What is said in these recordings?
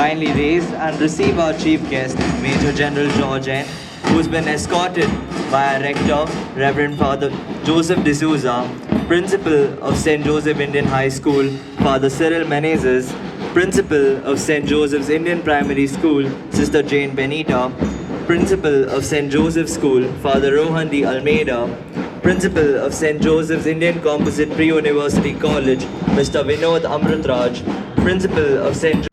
kindly raise and receive our chief guest, Major General George N., who's been escorted by our rector, Reverend Father Joseph D'Souza, Principal of St. Joseph Indian High School, Father Cyril Menezes, Principal of St. Joseph's Indian Primary School, Sister Jane Benita, Principal of St. Joseph's School, Father Rohan D. Almeida, Principal of St. Joseph's Indian Composite Pre-University College, Mr. Vinod Amritraj, Principal of St.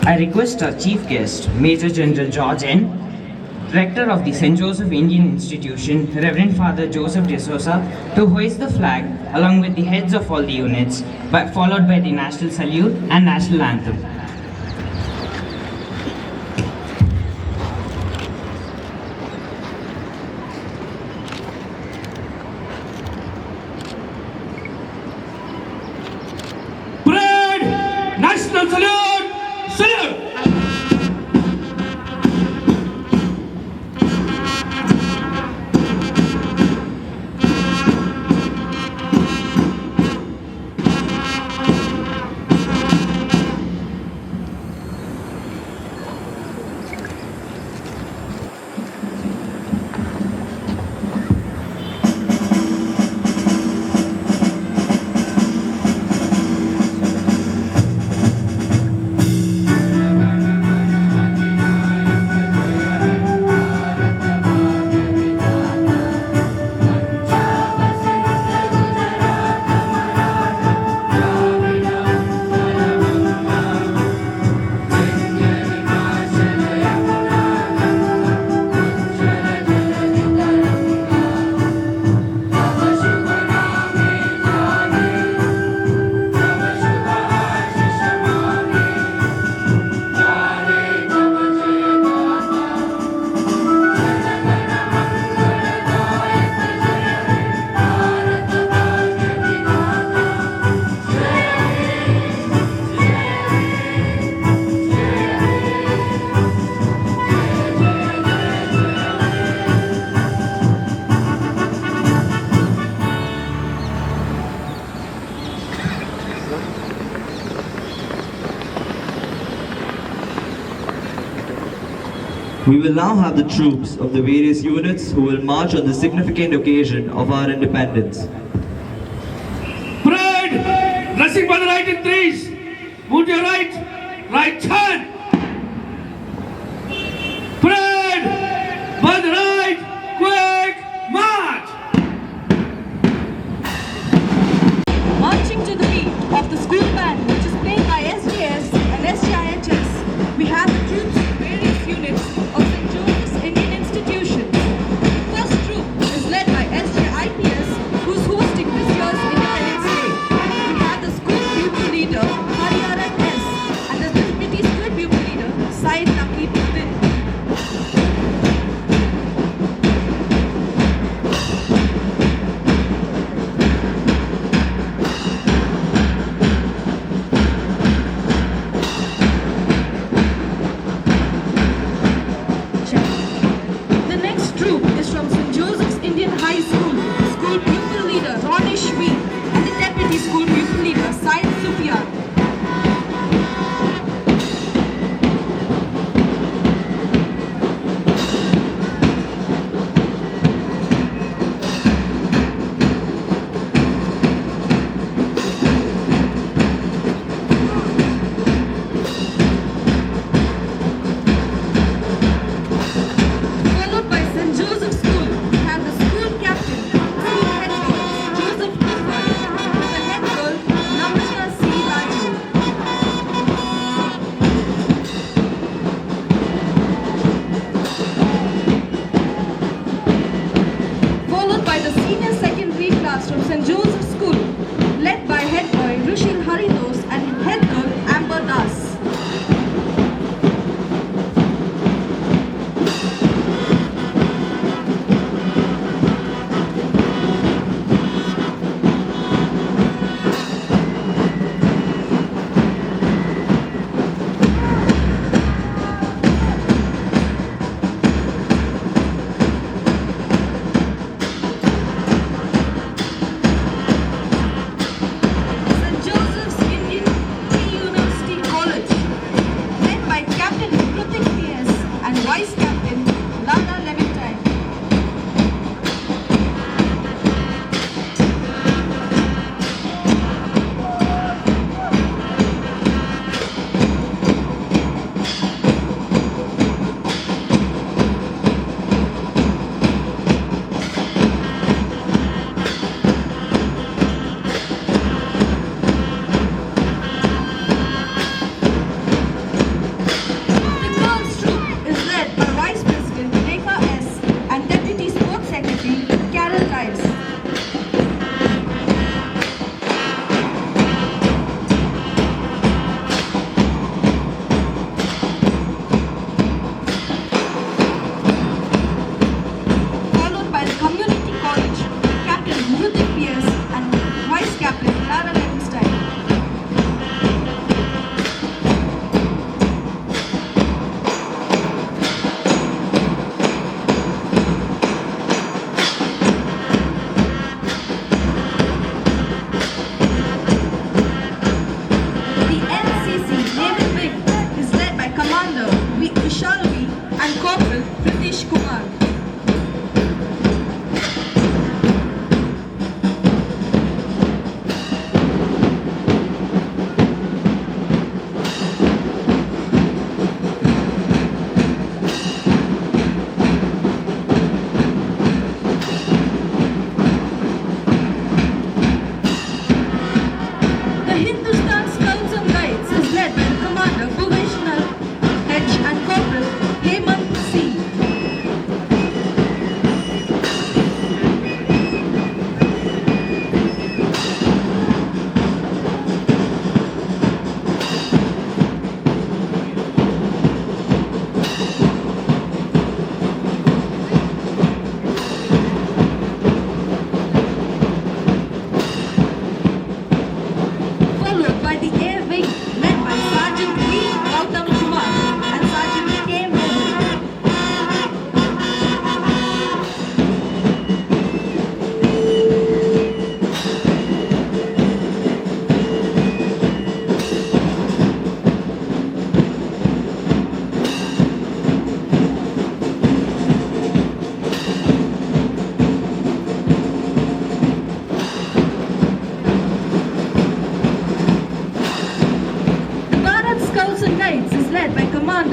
I request our Chief Guest, Major General George N., Rector of the St. Joseph Indian Institution, Reverend Father Joseph D'Souza, to hoist the flag along with the heads of all the units, followed by the National Salute and National Anthem. Parade! National Salute! Salute! We will now have the troops of the various units who will march on the significant occasion of our independence. Parade! Dressing by the right in threes. Move to your right. Right turn. Parade! By the right. Quick march! Marching to the beat of the school band, which is played by SJS and SJIHS, we have the troops of various units of St. Joseph's Indian Institution. The first troop is led by SJIPS, who's hosting this year's Independence Day. We have the school pupil leader, Hariharan S, and the Trinity school pupil leader, Syed Naqib Uddin.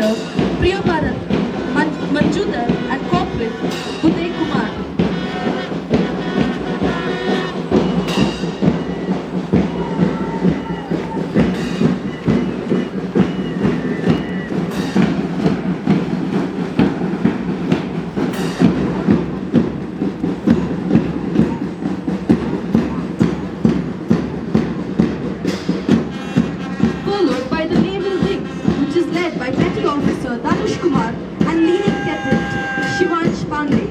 Officer Priya Bharat Manjudar and Corporal Uday Kumar. Followed by the naval wing, which is led by Petty Officer Danush Kumar and leading Cadet Shivansh Pandey.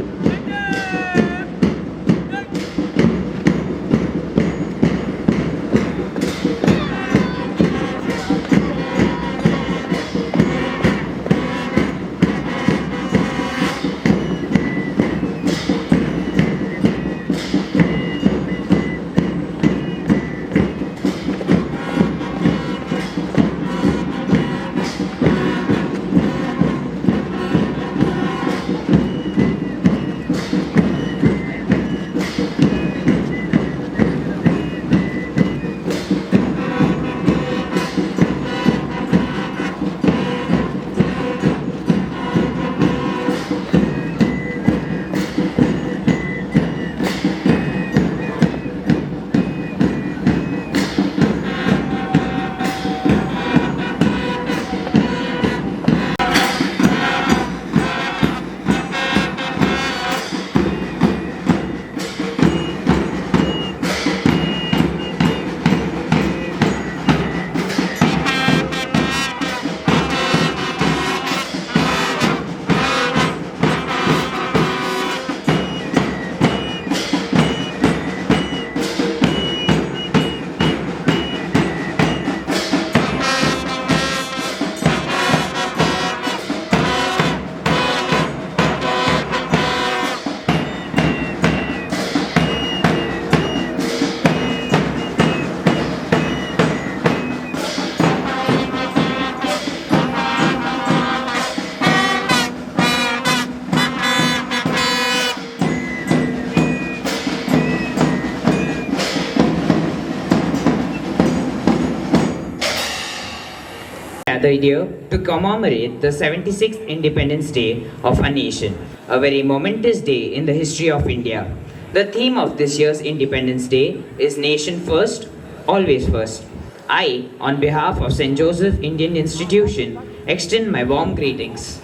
Gathered here to commemorate the 76th Independence Day of our nation, a very momentous day in the history of India. The theme of this year's Independence Day is Nation First, Always First. I, on behalf of St. Joseph Indian Institution, extend my warm greetings.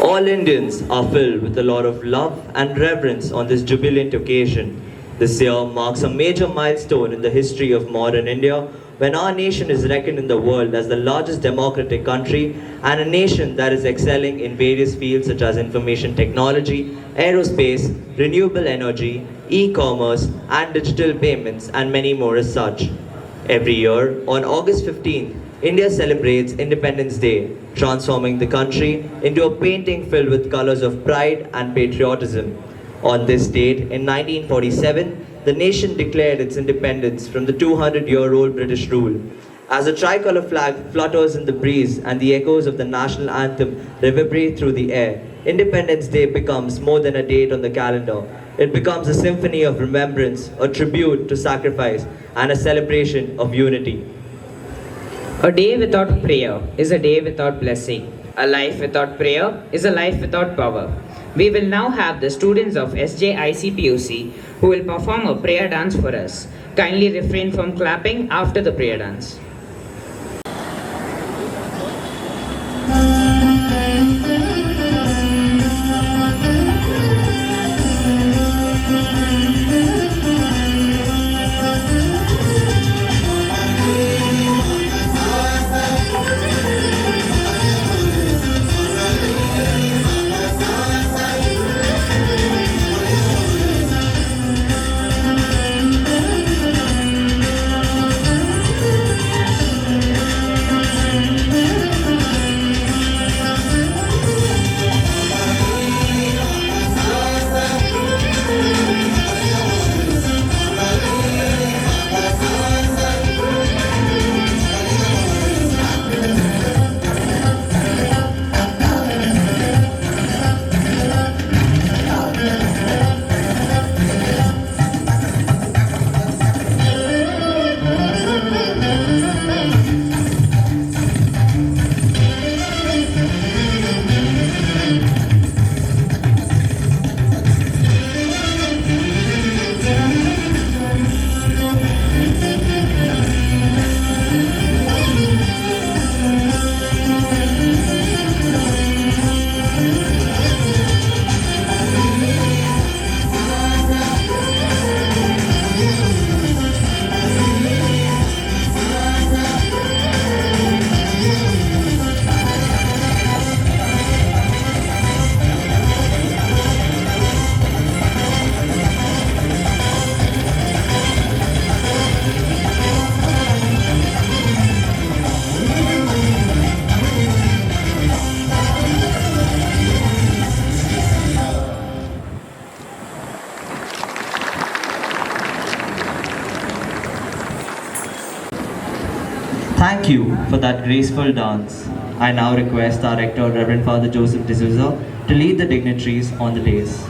All Indians are filled with a lot of love and reverence on this jubilant occasion. This year marks a major milestone in the history of modern India when our nation is reckoned in the world as the largest democratic country and a nation that is excelling in various fields such as information technology, aerospace, renewable energy, e-commerce and digital payments and many more as such. Every year, on August 15th, India celebrates Independence Day, transforming the country into a painting filled with colors of pride and patriotism. On this date, in 1947, the nation declared its independence from the 200-year-old British rule. As the tricolour flag flutters in the breeze and the echoes of the national anthem reverberate through the air, Independence Day becomes more than a date on the calendar. It becomes a symphony of remembrance, a tribute to sacrifice, and a celebration of unity. A day without prayer is a day without blessing. A life without prayer is a life without power. We will now have the students of SJICPUC who will perform a prayer dance for us. Kindly refrain from clapping after the prayer dance. Thank you for that graceful dance. I now request our rector, Reverend Father Joseph D'Souza, to lead the dignitaries on the dais.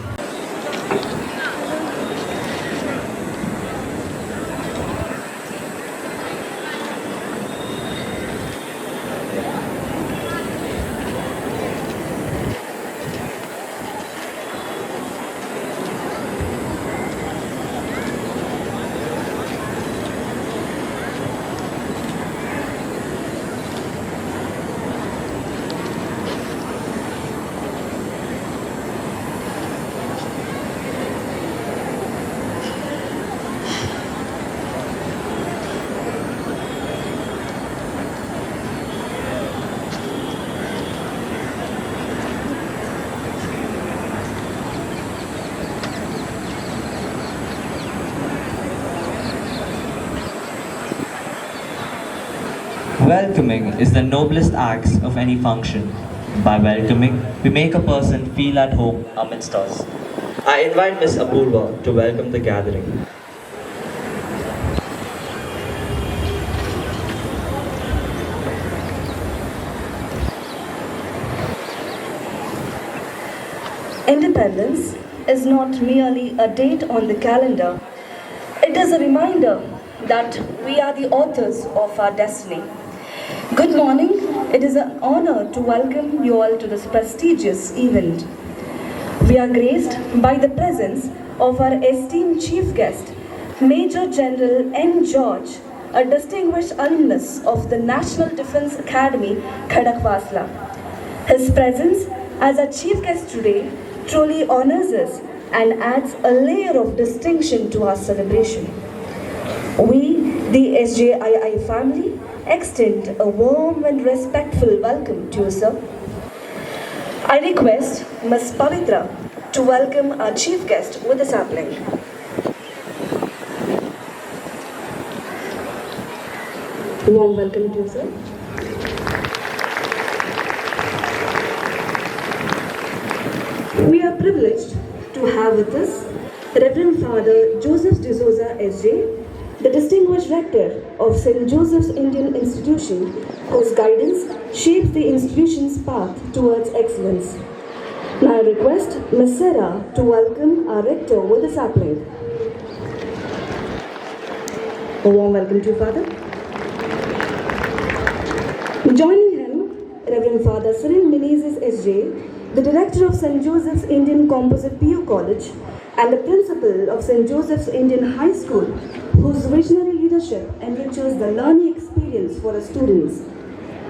Welcoming is the noblest act of any function. By welcoming, we make a person feel at home amidst us. I invite Miss Apurva to welcome the gathering. Independence is not merely a date on the calendar. It is a reminder that we are the authors of our destiny. Good morning. It is an honor to welcome you all to this prestigious event. We are graced by the presence of our esteemed chief guest, Major General N. George, a distinguished alumnus of the National Defence Academy, Khadakwasla. His presence as our chief guest today truly honors us and adds a layer of distinction to our celebration. We, the SJII family, extend a warm and respectful welcome to you, sir. I request Ms. Pavitra to welcome our chief guest with a sapling. Warm welcome to you, sir. We are privileged to have with us Reverend Father Joseph D'Souza SJ, the distinguished rector of St. Joseph's Indian Institution, whose guidance shapes the institution's path towards excellence. Now I request Ms. Sarah to welcome our rector with a sapling. A warm welcome to you, Father. Joining him, Reverend Father Cyril Menezes SJ, the director of St. Joseph's Indian Composite PU College and the principal of St. Joseph's Indian High School, whose visionary leadership enriches the learning experience for our students.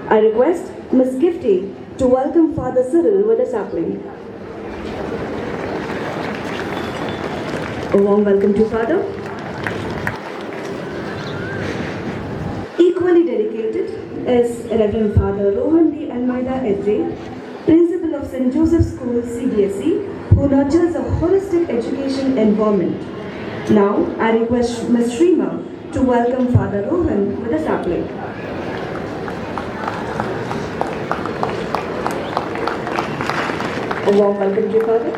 I request Ms. Gifty to welcome Father Cyril with a sapling. A warm welcome to Father. Equally dedicated is Reverend Father Rohan D. Almeida SJ, principal of St. Joseph's School CBSE, who nurtures a holistic education environment. Now, I request Ms. Shrima to welcome Father Rohan with a sapling. A warm welcome to you, Father.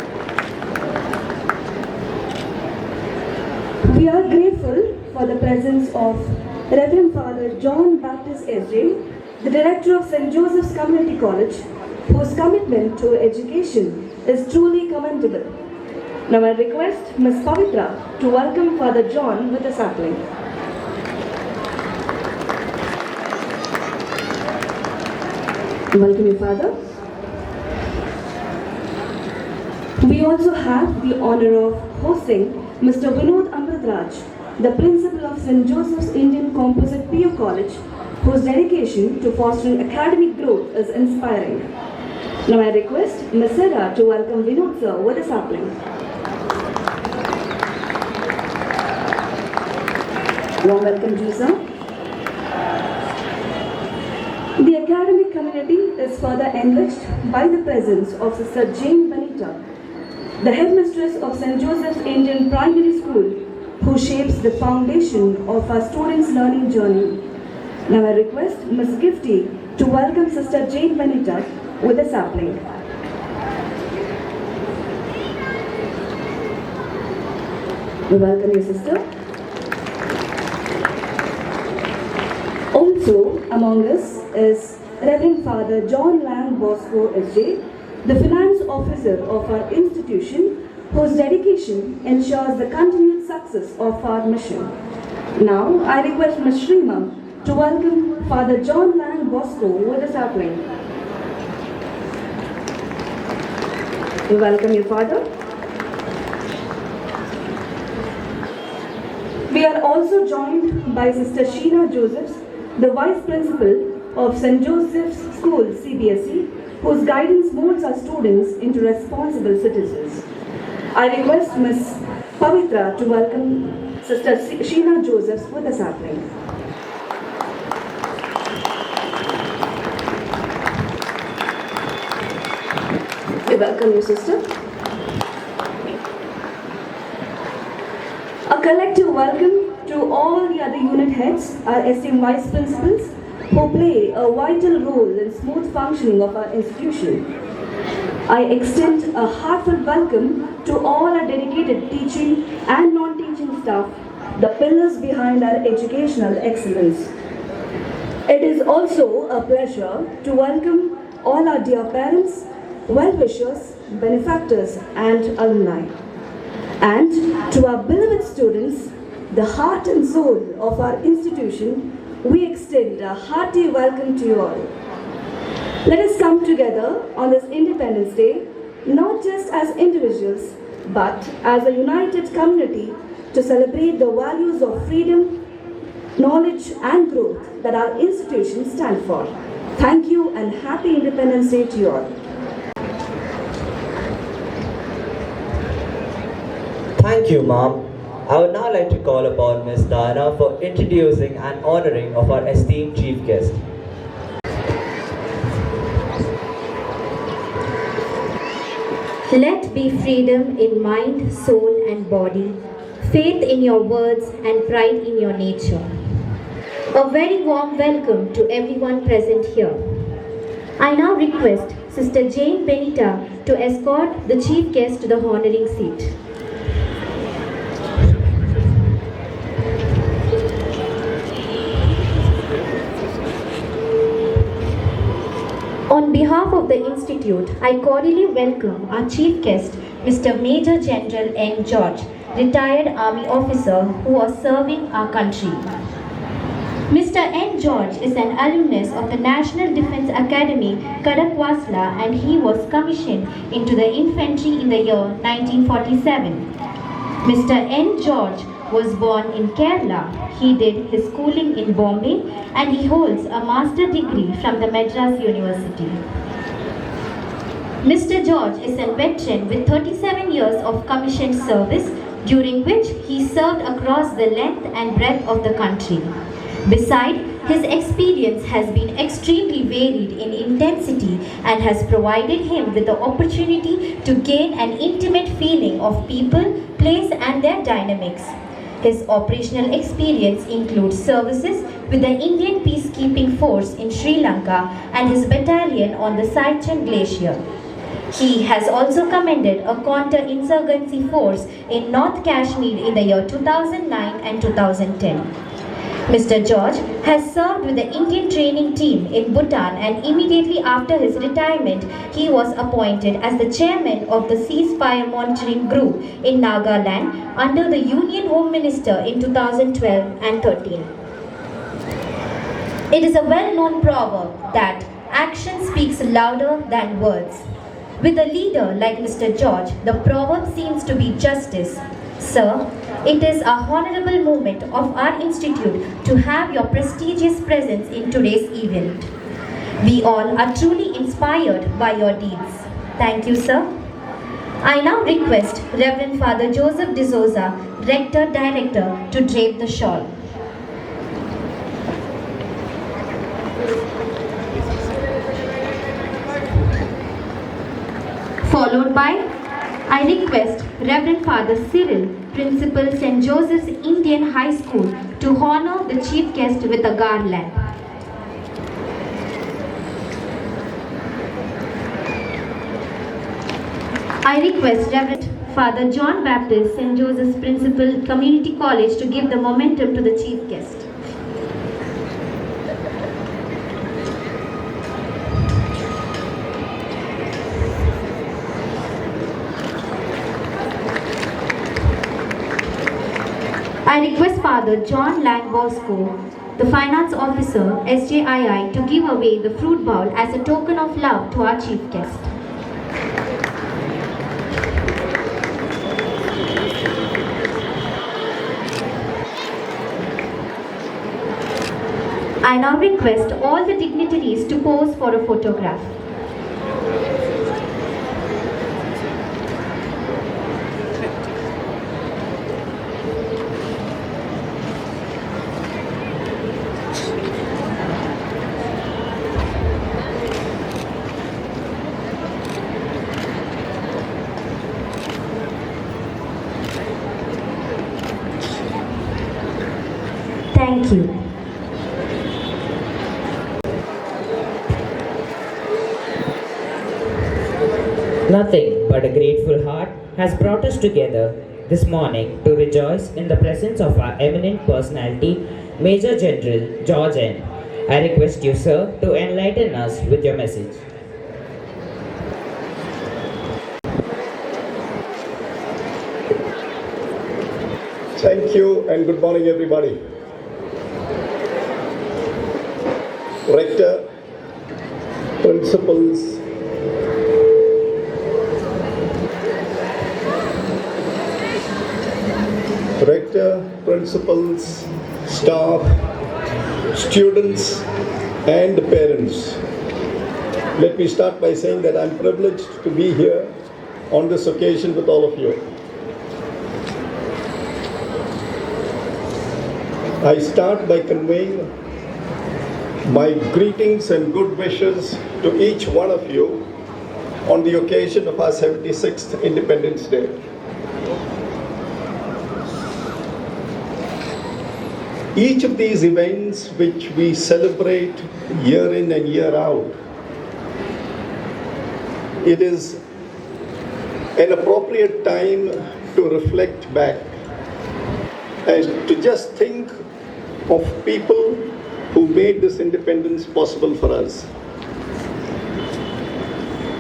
We are grateful for the presence of Reverend Father John Baptist SJ, the director of St. Joseph's Community College, whose commitment to education is truly commendable. Now I request Ms. Pavitra to welcome Father John with a sapling. Welcome you, Father. We also have the honor of hosting Mr. Vinod Amritraj, the principal of St. Joseph's Indian Composite PU College, whose dedication to fostering academic growth is inspiring. Now I request Ms. Sarah to welcome Vinod sir with a sapling. Warm welcome to you, sir. The academic community is further enriched by the presence of Sister Jane Benita, the headmistress of St. Joseph's Indian Primary School, who shapes the foundation of our students' learning journey. Now I request Ms. Gifty to welcome Sister Jane Benita with a sapling. We welcome you, sister. Also So, among us is Reverend Father John Lang Bosco SJ, the finance officer of our institution, whose dedication ensures the continued success of our mission. Now, I request Ms. Shrima to welcome Father John Lang Bosco with the sapling. We welcome you, Father. We are also joined by Sister Sheena Josephs, the Vice Principal of St. Joseph's School, CBSE, whose guidance molds our students into responsible citizens. I request Ms. Pavitra to welcome Sister Sheena Josephs with a sapling. We welcome you, Sister. A collective welcome to all the other unit heads, our esteemed vice principals, who play a vital role in smooth functioning of our institution. I extend a heartfelt welcome to all our dedicated teaching and non-teaching staff, the pillars behind our educational excellence. It is also a pleasure to welcome all our dear parents, well-wishers, benefactors and alumni. And to our beloved students, the heart and soul of our institution, we extend a hearty welcome to you all. Let us come together on this Independence Day, not just as individuals, but as a united community to celebrate the values of freedom, knowledge and growth that our institutions stand for. Thank you and happy Independence Day to you all. Thank you, Mom. I would now like to call upon Ms. Diana for introducing and honoring of our esteemed chief guest. Let be freedom in mind, soul and body, faith in your words and pride in your nature. A very warm welcome to everyone present here. I now request Sister Jane Benita to escort the chief guest to the honoring seat. On behalf of the Institute, I cordially welcome our chief guest, Mr. Major General N. George, retired Army officer who was serving our country. Mr. N. George is an alumnus of the National Defence Academy, Kadakwasla, and he was commissioned into the infantry in the year 1947. Mr. N. George was born in Kerala. He did his schooling in Bombay and he holds a master's degree from the Madras University. Mr. George is a veteran with 37 years of commissioned service, during which he served across the length and breadth of the country. Besides, his experience has been extremely varied in intensity and has provided him with the opportunity to gain an intimate feeling of people, place and their dynamics. His operational experience includes services with the Indian Peacekeeping Force in Sri Lanka and his battalion on the Saichen Glacier. He has also commanded a counter-insurgency force in North Kashmir in the year 2009 and 2010. Mr. George has served with the Indian training team in Bhutan and immediately after his retirement, he was appointed as the chairman of the Ceasefire Monitoring Group in Nagaland under the Union Home Minister in 2012 and 13. It is a well-known proverb that action speaks louder than words. With a leader like Mr. George, the proverb seems to be justice. Sir, it is a honorable moment of our institute to have your prestigious presence in today's event. We all are truly inspired by your deeds. Thank you, sir. I now request Reverend Father Joseph D'Souza, Rector Director, to drape the shawl. Followed by, I request Reverend Father Cyril, Principal St. Joseph's Indian High School, to honor the chief guest with a garland. I request Reverend Father John Baptist, St. Joseph's Principal, Community College, to give the momentum to the chief guest. I request Father John Lang Bosco, the Finance Officer, SJII, to give away the fruit bowl as a token of love to our chief guest. I now request all the dignitaries to pose for a photograph. Thank you. Nothing but a grateful heart has brought us together this morning to rejoice in the presence of our eminent personality, Major General George N. I request you, sir, to enlighten us with your message. Thank you and good morning, everybody. Rector, principals, staff, students, and parents. Let me start by saying that I'm privileged to be here on this occasion with all of you. I start by conveying my greetings and good wishes to each one of you on the occasion of our 76th Independence Day. Each of these events which we celebrate year in and year out, it is an appropriate time to reflect back and to just think of people who made this independence possible for us.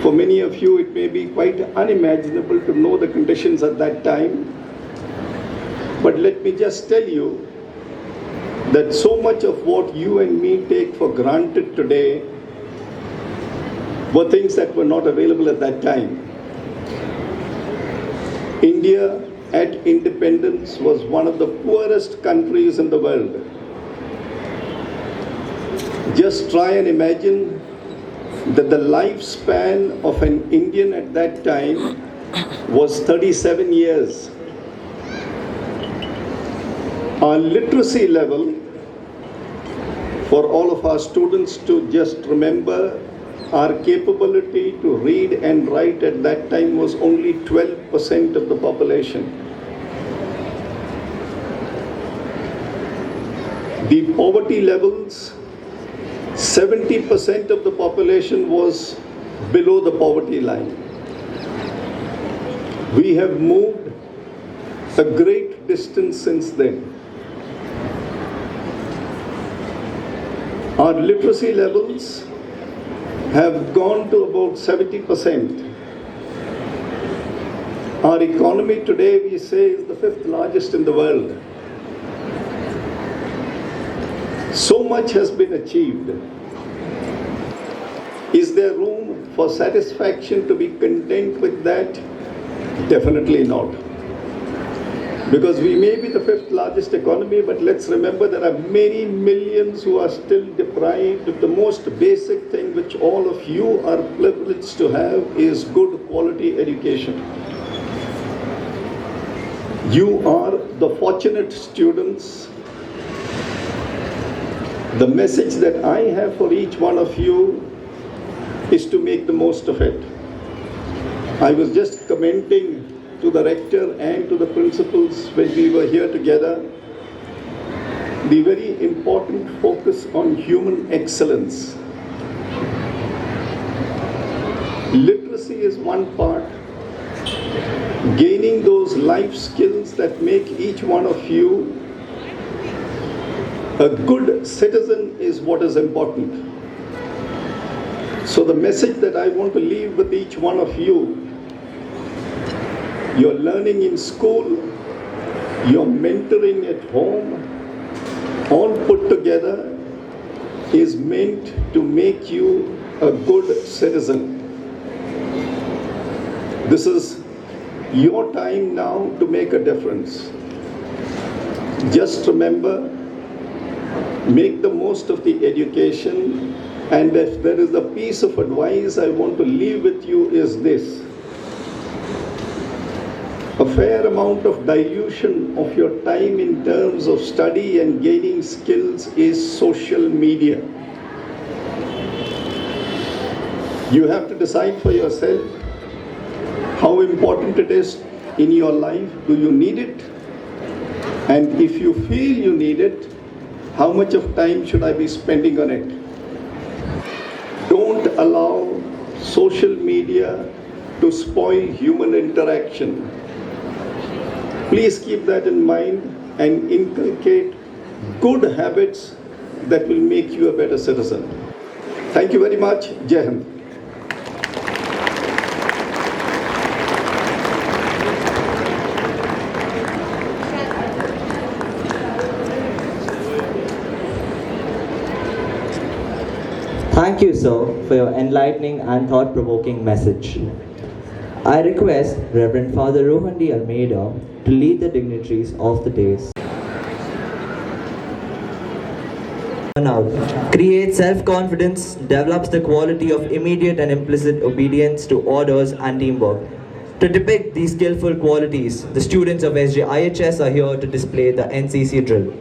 For many of you, it may be quite unimaginable to know the conditions at that time, but let me just tell you that so much of what you and me take for granted today were things that were not available at that time. India at independence was one of the poorest countries in the world. Just try and imagine that the lifespan of an Indian at that time was 37 years. Our literacy level, for all of our students to just remember, our capability to read and write at that time was only 12% of the population. The poverty levels, 70% of the population was below the poverty line. We have moved a great distance since then. Our literacy levels have gone to about 70%. Our economy today, we say, is the 5th largest in the world. So much has been achieved. Is there room for satisfaction to be content with that? Definitely not. Because we may be the 5th largest economy, but let's remember there are many millions who are still deprived of the most basic thing which all of you are privileged to have is good quality education. You are the fortunate students. The message that I have for each one of you is to make the most of it. I was just commenting to the rector and to the principals when we were here together, the very important focus on human excellence. Literacy is one part. Gaining those life skills that make each one of you a good citizen is what is important. So the message that I want to leave with each one of you, your learning in school your mentoring at home, all put together, is meant to make you a good citizen. This is your time now to make a difference. Just remember, make the most of the education, and if there is a piece of advice I want to leave with you is this. A fair amount of dilution of your time in terms of study and gaining skills is social media. You have to decide for yourself how important it is in your life. Do you need it? And if you feel you need it, how much of time should I be spending on it? Don't allow social media to spoil human interaction. Please keep that in mind and inculcate good habits that will make you a better citizen. Thank you very much. Jai Hind. Thank you, sir, for your enlightening and thought-provoking message. I request Reverend Father Rohan D. Almeida to lead the dignitaries of the day. Creates self-confidence, develops the quality of immediate and implicit obedience to orders and teamwork. To depict these skillful qualities, the students of SJIHS are here to display the NCC drill.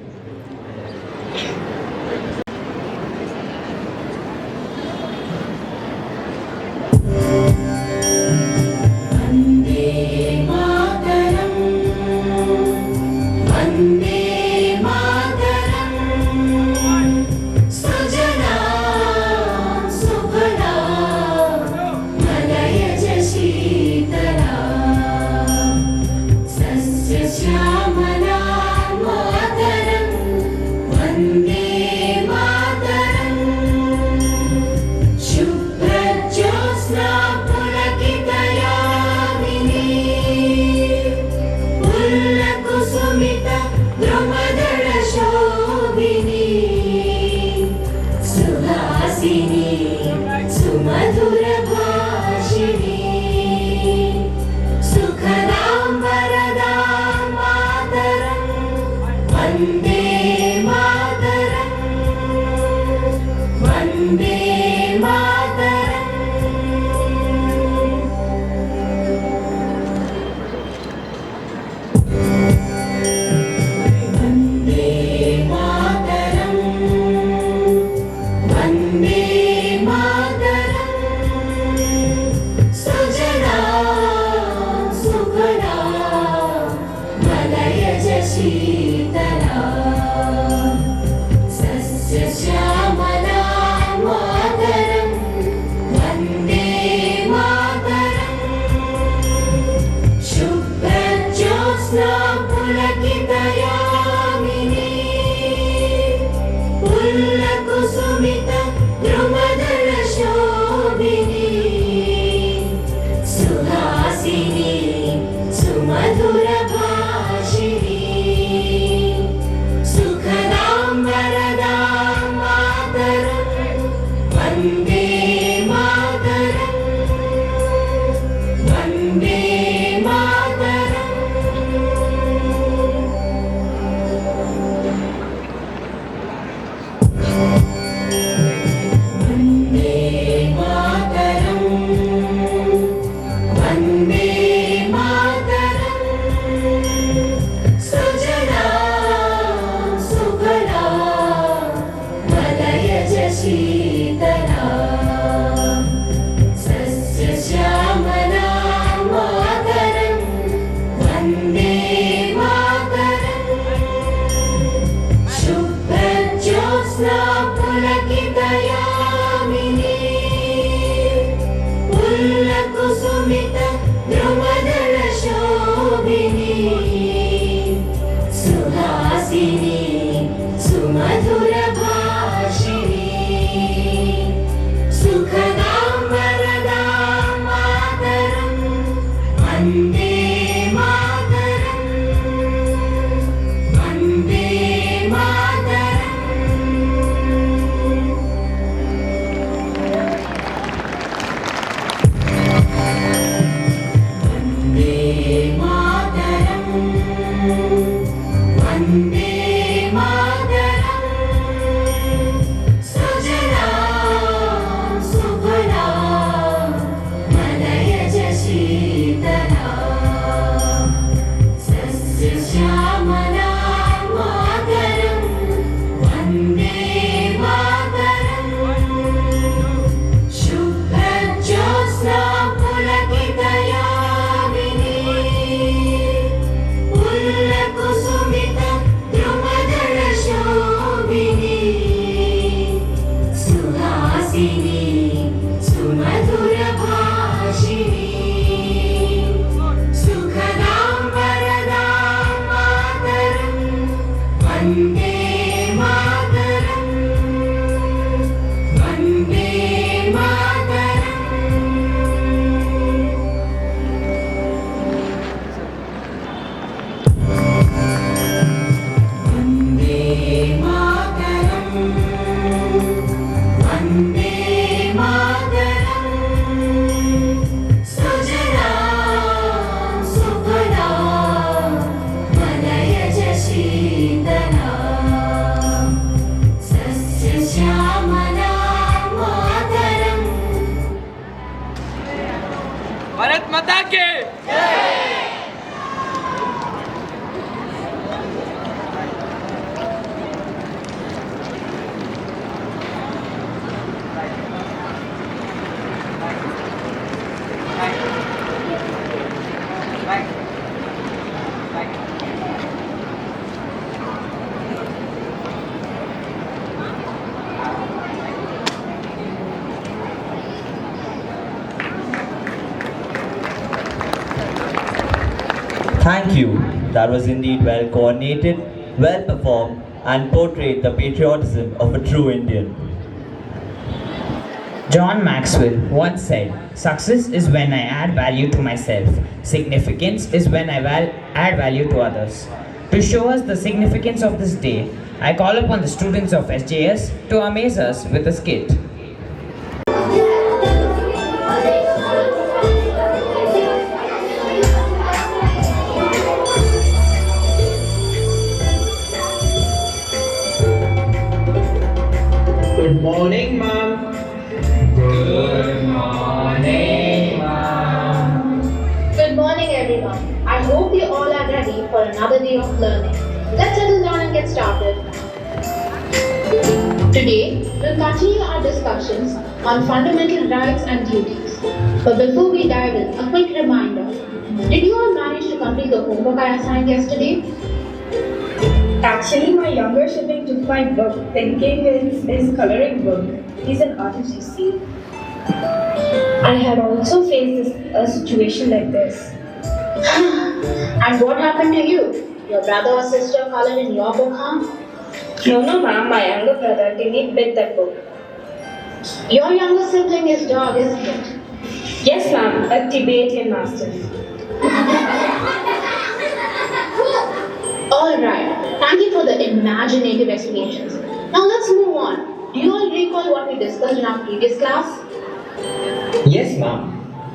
Thank you. That was indeed well coordinated, well performed, and portrayed the patriotism of a true Indian. John Maxwell once said, "Success is when I add value to myself. Significance is when I add value to others." To show us the significance of this day, I call upon the students of SJS to amaze us with a skit. Good morning, ma'am. Good morning, ma'am. Good morning, everyone. I hope you all are ready for another day of learning. Let's settle down and get started. Today, we'll continue our discussions on fundamental rights and duties. But before we dive in, a quick reminder. Did you all manage to complete the homework I assigned yesterday? Actually, my younger sibling took my book, thinking it's his coloring book. He's an artist, you see. I had also faced a situation like this. And what happened to you? Your brother or sister colored in your book, huh? No, ma'am, my younger brother didn't bit that book. Your younger sibling is dog, isn't it? Yes, ma'am, a Tibetan mastiff. Alright, thank you for the imaginative explanations. Now let's move on. Do you all recall what we discussed in our previous class? Yes, ma'am.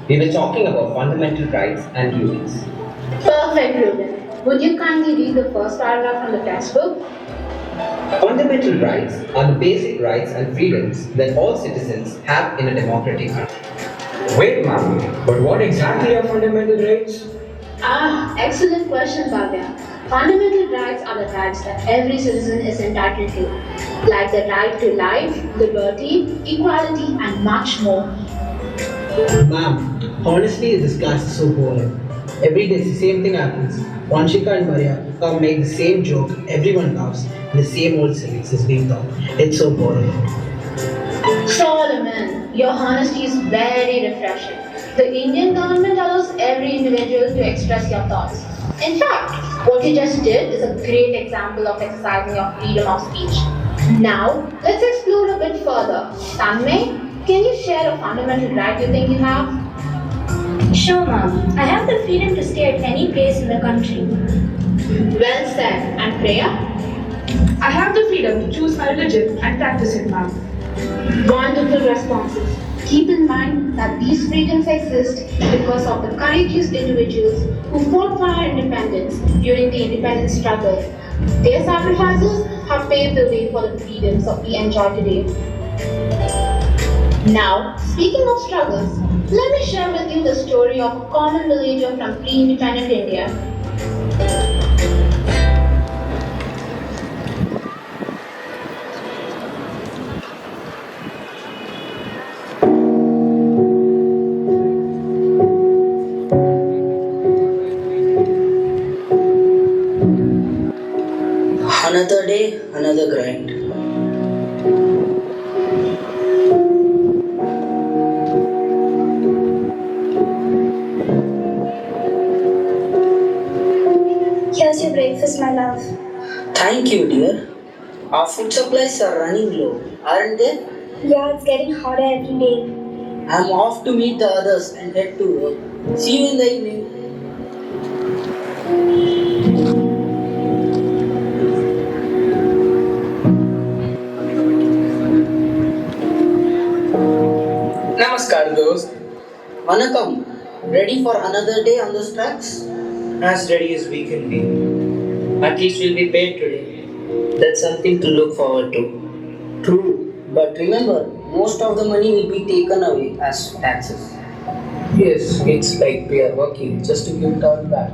We were talking about fundamental rights and duties. Perfect, Ruben. Would you kindly read the first paragraph from the textbook? Fundamental rights are the basic rights and freedoms that all citizens have in a democratic country. Wait, ma'am, but what exactly are fundamental rights? Excellent question, Bhavya. Fundamental rights are the rights that every citizen is entitled to, like the right to life, liberty, equality, and much more. Ma'am, honestly, this class is so boring. Every day, the same thing happens. Vanshika and Maria come make the same joke, everyone laughs, and the same old civics is being taught. It's so boring. Solomon, your honesty is very refreshing. The Indian government allows every individual to express your thoughts. In fact, what you just did is a great example of exercising your freedom of speech. Now, let's explore a bit further. Tanmay, can you share a fundamental right you think you have? Sure, ma'am. I have the freedom to stay at any place in the country. Well said. And Priya? I have the freedom to choose my religion and practice it, ma'am. Wonderful responses. Keep in mind that these freedoms exist because of the courageous individuals who fought for our independence during the independence struggle. Their sacrifices have paved the way for the freedoms that we enjoy today. Now, speaking of struggles, let me share with you the story of a common villager from pre-independent India. Another day, another grind. Here's your breakfast, my love. Thank you, dear. Our food supplies are running low, aren't they? Yeah, it's getting hotter every day. I'm off to meet the others and head to work. See you in the evening. Namaskar, dost. Vanakkam. Ready for another day on those tracks? As ready as we can be. At least we'll be paid today. That's something to look forward to. True. But remember, most of the money will be taken away as taxes. Yes, it's like we are working just to give it all back.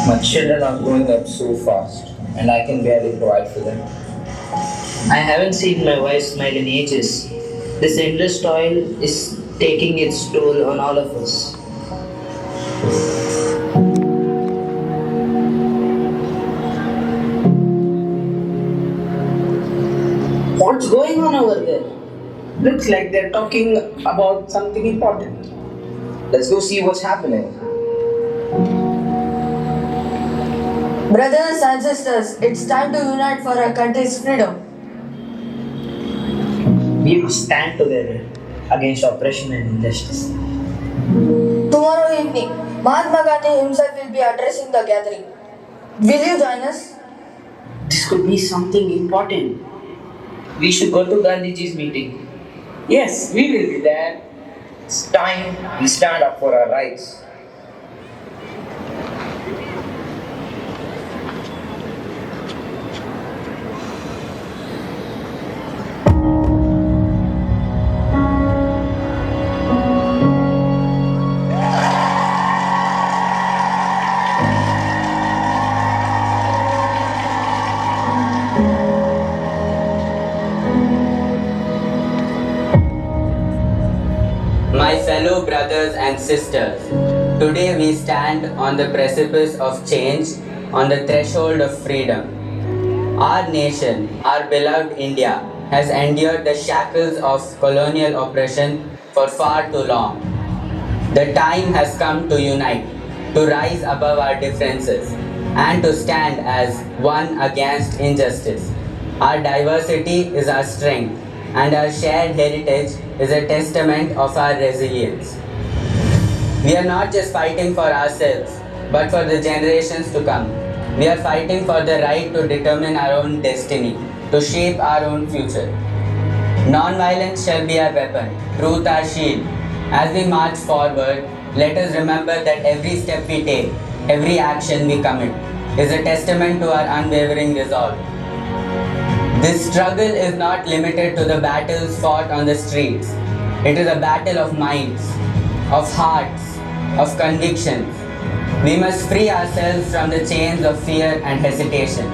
My children are growing up so fast, and I can barely provide for them. I haven't seen my wife smile in ages. This endless toil is taking its toll on all of us. What's going Looks like they're talking about something important. Let's go see what's happening. Brothers and sisters, it's time to unite for our country's freedom. We must stand together against oppression and injustice. Tomorrow evening, Mahatma Gandhi himself will be addressing the gathering. Will you join us? This could be something important. We should go to Gandhiji's meeting. Yes, we will be there. It's time we stand up for our rights. My fellow brothers and sisters, today we stand on the precipice of change, on the threshold of freedom. Our nation, our beloved India, has endured the shackles of colonial oppression for far too long. The time has come to unite, to rise above our differences, and to stand as one against injustice. Our diversity is our strength, and our shared heritage is a testament of our resilience. We are not just fighting for ourselves, but for the generations to come. We are fighting for the right to determine our own destiny, to shape our own future. Non-violence shall be our weapon, truth our shield. As we march forward, let us remember that every step we take, every action we commit, is a testament to our unwavering resolve. This struggle is not limited to the battles fought on the streets. It is a battle of minds, of hearts, of convictions. We must free ourselves from the chains of fear and hesitation.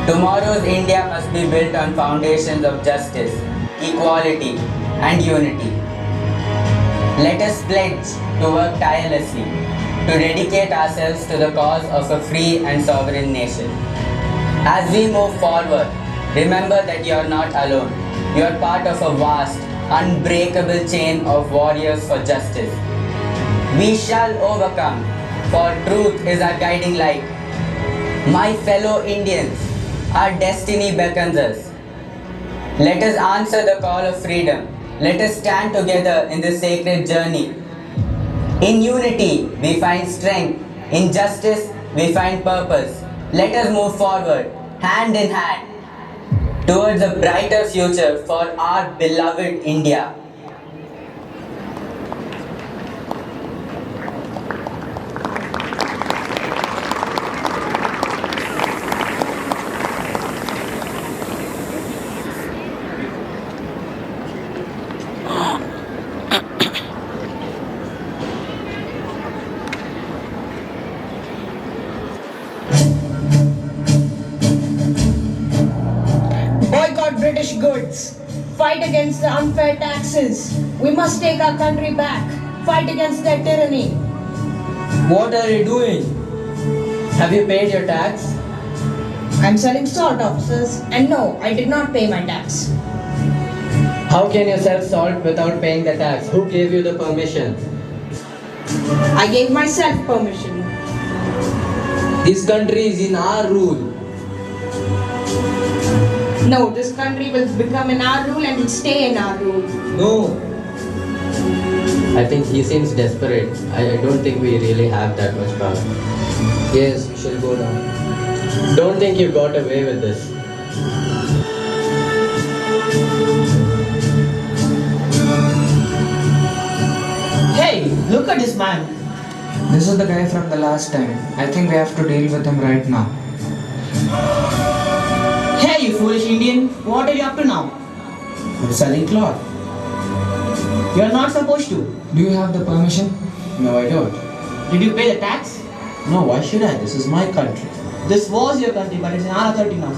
Tomorrow's India must be built on foundations of justice, equality, and unity. Let us pledge to work tirelessly, to dedicate ourselves to the cause of a free and sovereign nation. As we move forward, remember that you are not alone. You are part of a vast, unbreakable chain of warriors for justice. We shall overcome, for truth is our guiding light. My fellow Indians, our destiny beckons us. Let us answer the call of freedom. Let us stand together in this sacred journey. In unity, we find strength. In justice, we find purpose. Let us move forward, hand in hand, towards a brighter future for our beloved India. Boycott British goods. Fight against the unfair taxes. We must take our country back. Fight against their tyranny. What are you doing? Have you paid your tax? I'm selling salt, officers, and no, I did not pay my tax. How can you sell salt without paying the tax? Who gave you the permission? I gave myself permission. This country is in our rule. No, this country will become in our rule and will stay in our rule. No. I think he seems desperate. I don't think we really have that much power. Yes, we shall go down. Don't think you got away with this. Hey, look at this man. This is the guy from the last time. I think we have to deal with him right now. Hey, you foolish Indian, what are you up to now? I'm selling cloth. You're not supposed to. Do you have the permission? No, I don't. Did you pay the tax? No, why should I? This is my country. This was your country, but it's in our authority now.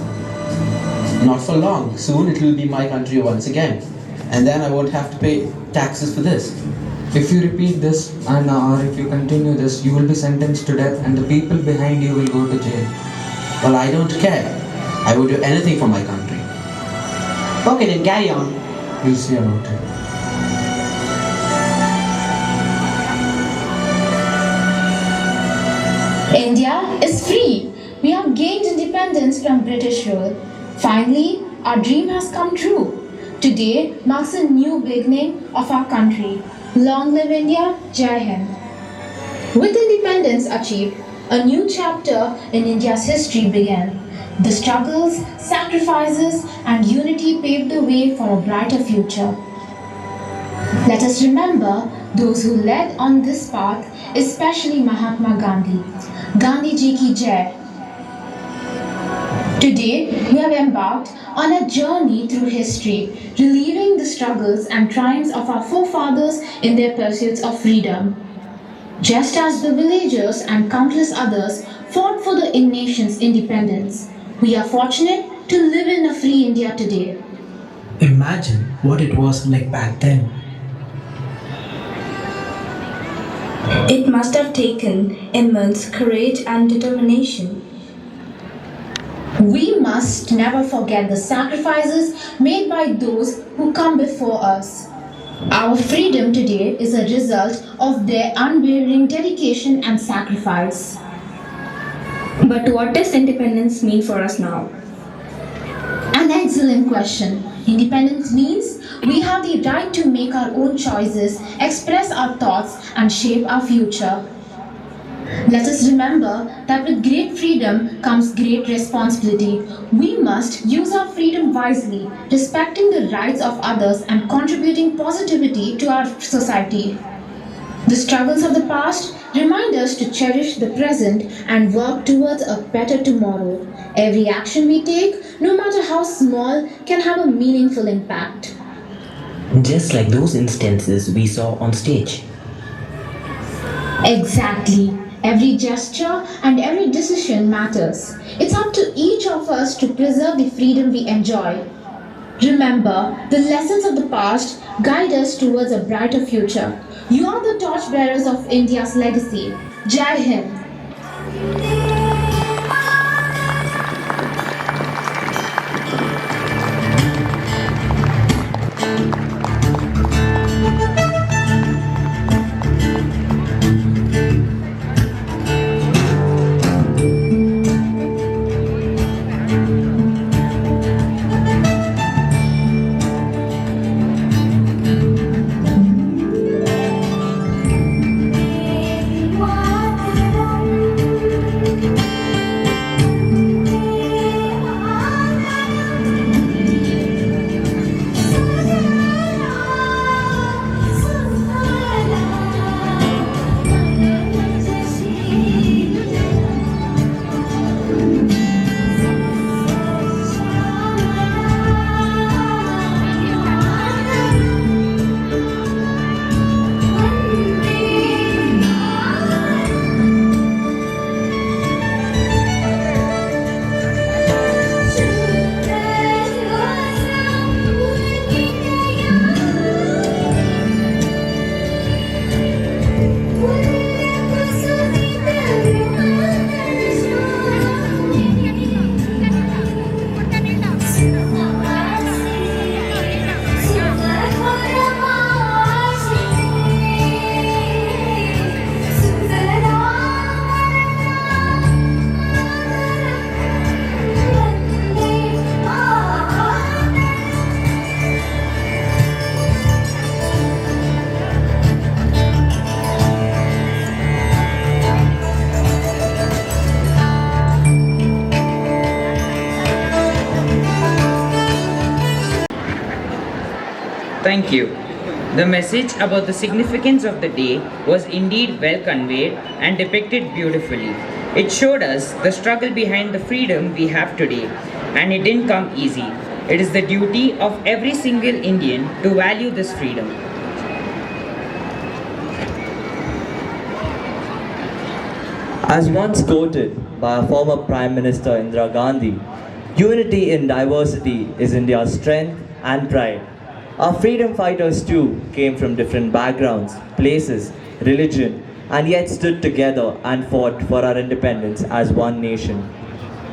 Not for long. Soon it will be my country once again. And then I won't have to pay taxes for this. If you repeat this and or if you continue this, you will be sentenced to death and the people behind you will go to jail. Well, I don't care. I would do anything for my country. Okay, then carry on. We'll see about it. India is free. We have gained independence from British rule. Finally, our dream has come true. Today marks a new beginning of our country. Long live India, Jai Hind. With independence achieved, a new chapter in India's history began. The struggles, sacrifices, and unity paved the way for a brighter future. Let us remember those who led on this path, especially Mahatma Gandhi. Gandhi Ji ki Jai. Today, we have embarked on a journey through history, reliving the struggles and triumphs of our forefathers in their pursuits of freedom. Just as the villagers and countless others fought for the nation's independence, we are fortunate to live in a free India today. Imagine what it was like back then. It must have taken immense courage and determination. We must never forget the sacrifices made by those who come before us. Our freedom today is a result of their unwavering dedication and sacrifice. But what does independence mean for us now? An excellent question. Independence means we have the right to make our own choices, express our thoughts, and shape our future. Let us remember that with great freedom comes great responsibility. We must use our freedom wisely, respecting the rights of others and contributing positivity to our society. The struggles of the past remind us to cherish the present and work towards a better tomorrow. Every action we take, no matter how small, can have a meaningful impact. Just like those instances we saw on stage. Exactly. Every gesture and every decision matters. It's up to each of us to preserve the freedom we enjoy. Remember, the lessons of the past guide us towards a brighter future. You are the torchbearers of India's legacy. Jai Hind. Thank you. The message about the significance of the day was indeed well conveyed and depicted beautifully. It showed us the struggle behind the freedom we have today, and it didn't come easy. It is the duty of every single Indian to value this freedom. As once quoted by our former Prime Minister Indira Gandhi, unity in diversity is India's strength and pride. Our freedom fighters too came from different backgrounds, places, religion, and yet stood together and fought for our independence as one nation.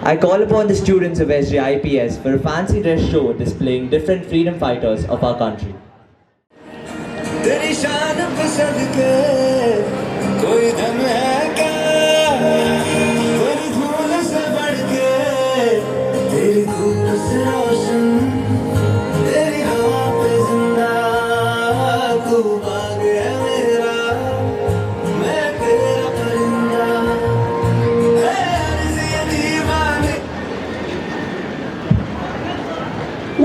I call upon the students of SJIPS for a fancy dress show displaying different freedom fighters of our country. तेरी शान पसंद के कोई धन है क्या तेरी धूल से बढ़ के तेरी धूप से रोशन तेरी हवा पे जिंदा तू बाग है मेरा मैं तेरा परिंदा है अर्ज़ ये दीवाने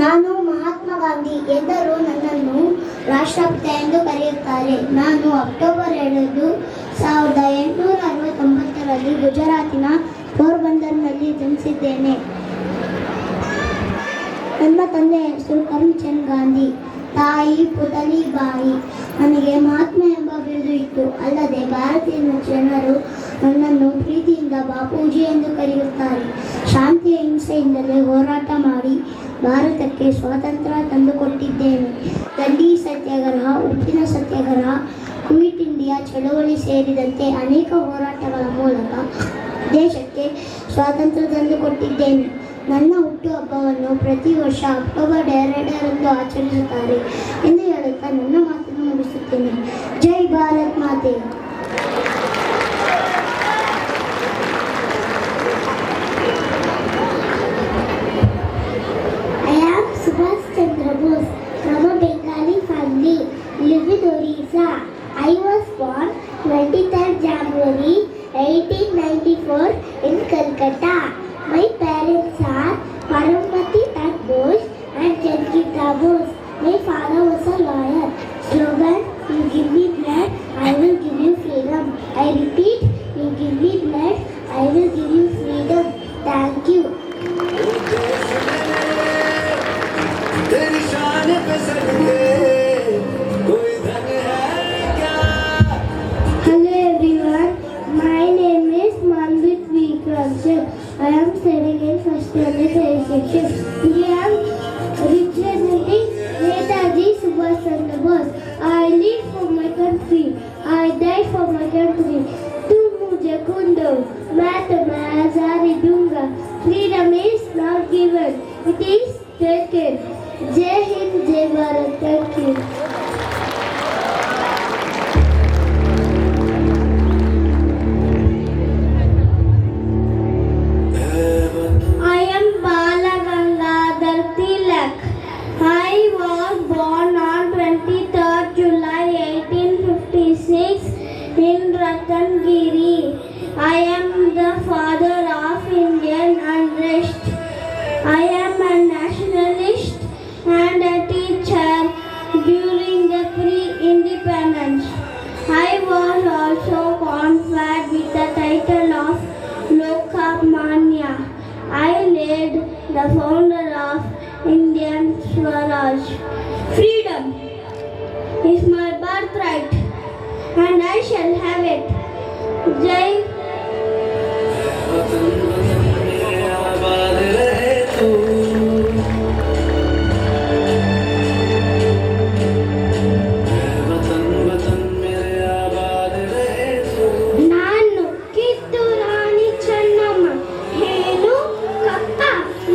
ನಾನು ಮಹಾತ್ಮ ಗಾಂಧಿ ಎಂದರು ನನ್ನನ್ನು ರಾಷ್ಟ್ರಪಿತ ಎಂದು ಕರೆಯುತ್ತಾರೆ. ನಾನು ಅಕ್ಟೋಬರ್ 2, 1869ರಲ್ಲಿ ಗುಜರಾತಿನ ಪೋರ್ಬಂದರ್ನಲ್ಲಿ ಜನಿಸಿದ್ದೇನೆ. ನನ್ನ ತಂದೆಯ ಹೆಸರು ಕರಮ್ಚಂದ್ ಗಾಂಧಿ, ತಾಯಿ ಪುತಲಿ ಬಾಯಿ. ನನಗೆ ಮಹಾತ್ಮ ಎಂಬ ಬಿರುದು ಇತ್ತು. ಅಲ್ಲದೆ ಭಾರತೀಯ ಜನರು ನನ್ನನ್ನು ಪ್ರೀತಿಯಿಂದ ಬಾಪೂಜಿ ಎಂದು ಕರೆಯುತ್ತಾರೆ. ಶಾಂತಿ ಅಹಿಂಸೆಯಿಂದಲೇ ಹೋರಾಟ ಮಾಡಿ ಭಾರತಕ್ಕೆ ಸ್ವಾತಂತ್ರ್ಯ ತಂದುಕೊಟ್ಟಿದ್ದೇನೆ. ದಂಡಿ ಸತ್ಯಾಗ್ರಹ, ಉಪ್ಪಿನ ಸತ್ಯಾಗ್ರಹ, ಕ್ವಿಟ್ ಇಂಡಿಯಾ ಚಳವಳಿ ಸೇರಿದಂತೆ ಅನೇಕ ಹೋರಾಟಗಳ ಮೂಲಕ ದೇಶಕ್ಕೆ ಸ್ವಾತಂತ್ರ್ಯ ತಂದುಕೊಟ್ಟಿದ್ದೇನೆ. ನನ್ನ ಹುಟ್ಟುಹಬ್ಬವನ್ನು ಪ್ರತಿ ವರ್ಷ ಅಕ್ಟೋಬರ್ 2ರಂದು ಆಚರಿಸುತ್ತಾರೆ ಎಂದು ಹೇಳುತ್ತಾ ನನ್ನ ಮಾತನ್ನು ಮುಗಿಸುತ್ತೇನೆ. ಜೈ ಭಾರತ್ ಮಾತೆ. Subhash Chandra Bose from a Bengali family, live in Orissa. I was born 23rd January 1894 in Calcutta. My parents are Paramati Tat Bose and Chandrika Bose. My father was a lawyer. Slogan: you give me blood, I will give you freedom. I repeat, you give me blood, I will give you freedom. Thank you. तेरी शान पे सजदे कोई धन है क्या? Hello everyone, my name is Manvit Vikramsingh. I am studying in first year section. I am representing Netaji Subhash Chandra Bose. I live for my country. I die for my country. Tu mujhe kundo, main tumhe azadi dunga. Freedom is not given, it is taken. Jai Hind, Jai Bharat. Thank you. I am Bala Gangadhar Tilak. I was born on 23rd July 1856 in Ratnagiri. I am the father of Indian unrest. I am a nationalist and a teacher during the pre-independence. I was also conferred with the title of Lokmanya. I led the founder of Indian Swaraj. Freedom is my birthright and I shall have it. Jai ನಾನು ಕಿತ್ತೂರು ರಾಣಿ ಚೆನ್ನಮ್ಮ. ಏನು ಕಪ್ಪ?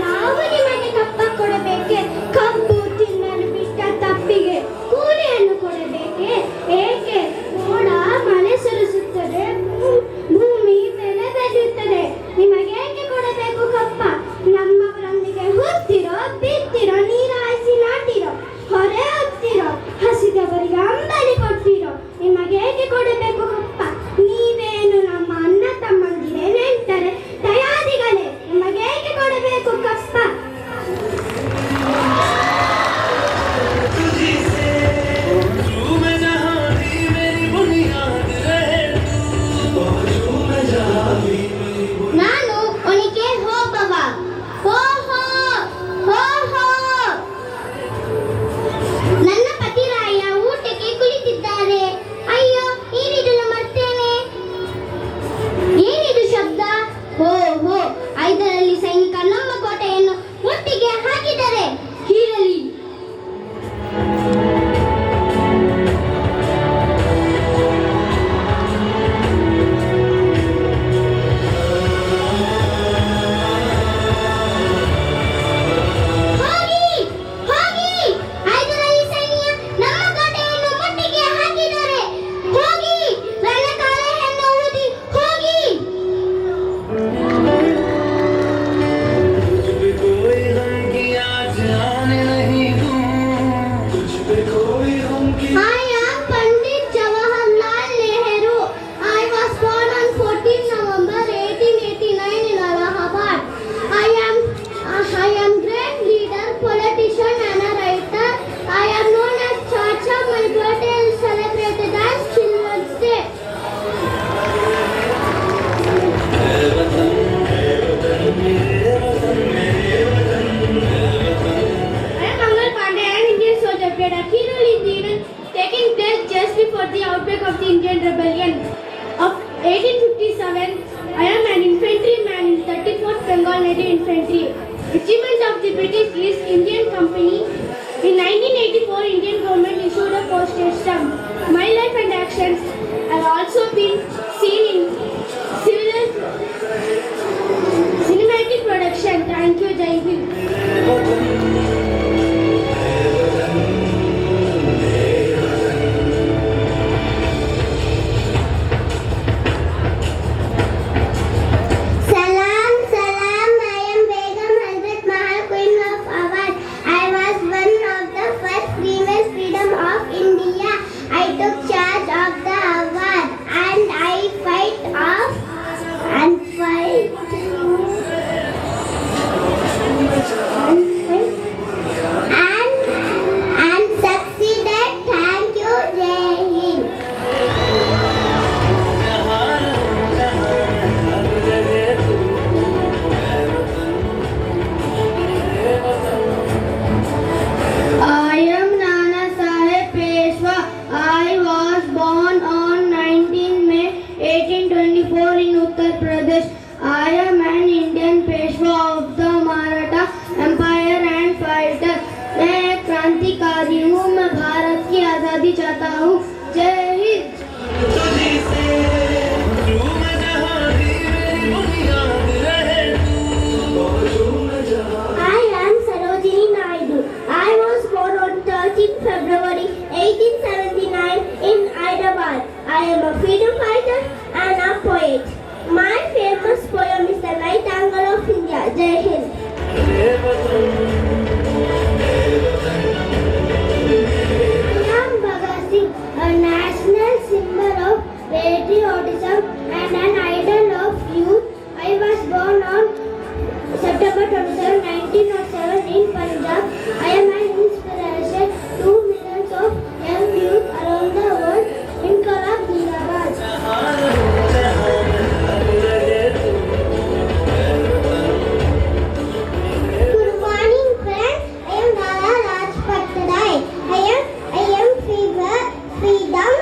ನಾವು ನಿಮಗೆ ಕಪ್ಪ ಕೊಡಬೇಕೆ? ಕಬ್ಬು ತಿನ್ನಲು ಬಿಟ್ಟ ತಪ್ಪಿಗೆ ಕೂಲಿಯನ್ನು ಕೊಡಬೇಕೆ? ಏಕೆ? ಮೋಡ ಮಳೆ Grenadier Infantry. Achievements of the British East Indian Company. In 1984, Indian government issued a postage stamp. My life and actions have also been seen in cinematic production. Thank you, Jai Hind. Salam, salam. I am Begum Hazrat Mahal, Queen of Awadh. I was one of the first female freedom of India. I took charge of the Awadh and I fight and succeeded. Thank you, Jai Hind. I am Nana Saheb Peshwa. I was born on 19 May 1824 in Uttar Pradesh. I am an Indian Peshwa of the Maratha Empire and fighter. मैं एक क्रांतिकारी हूँ. मैं भारत की आज़ादी चाहता हूँ. जय Hind. I am Sarojini Naidu. I was born on 13 February 1879 in Hyderabad. I am a freedom fighter and a poet. My famous poem is The Night Angle of India. Jai Hind. I am Bhagat Singh, a national symbol of patriotism and an idol of youth. I was born on September 27, 1907 in Punjab. I am an inspiration to millions of young youth around the world. Inqilab Zindabad. Good morning, friends. I am Lala Rajpat Rai. I am freedom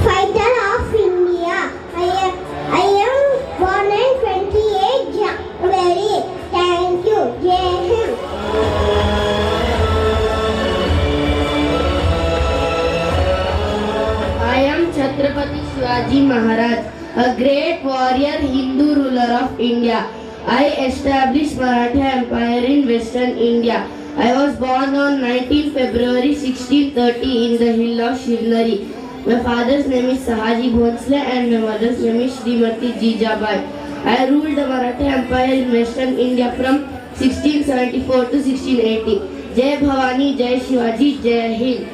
fighter of India. I am born on 28 January. Thank you. Jai Hind. I am Chhatrapati Shivaji Maharaj, a great warrior Hindu ruler of India. I established Maratha Empire in Western India. I was born on 19 February 1630 in the hill of Shivnari. My father's name is Sahaji Bhonsle and my mother's name is Srimati Jijabai. I ruled the Maratha Empire in Western India from 1674 to 1680. Jai Bhavani, Jai Shivaji, Jai Hind.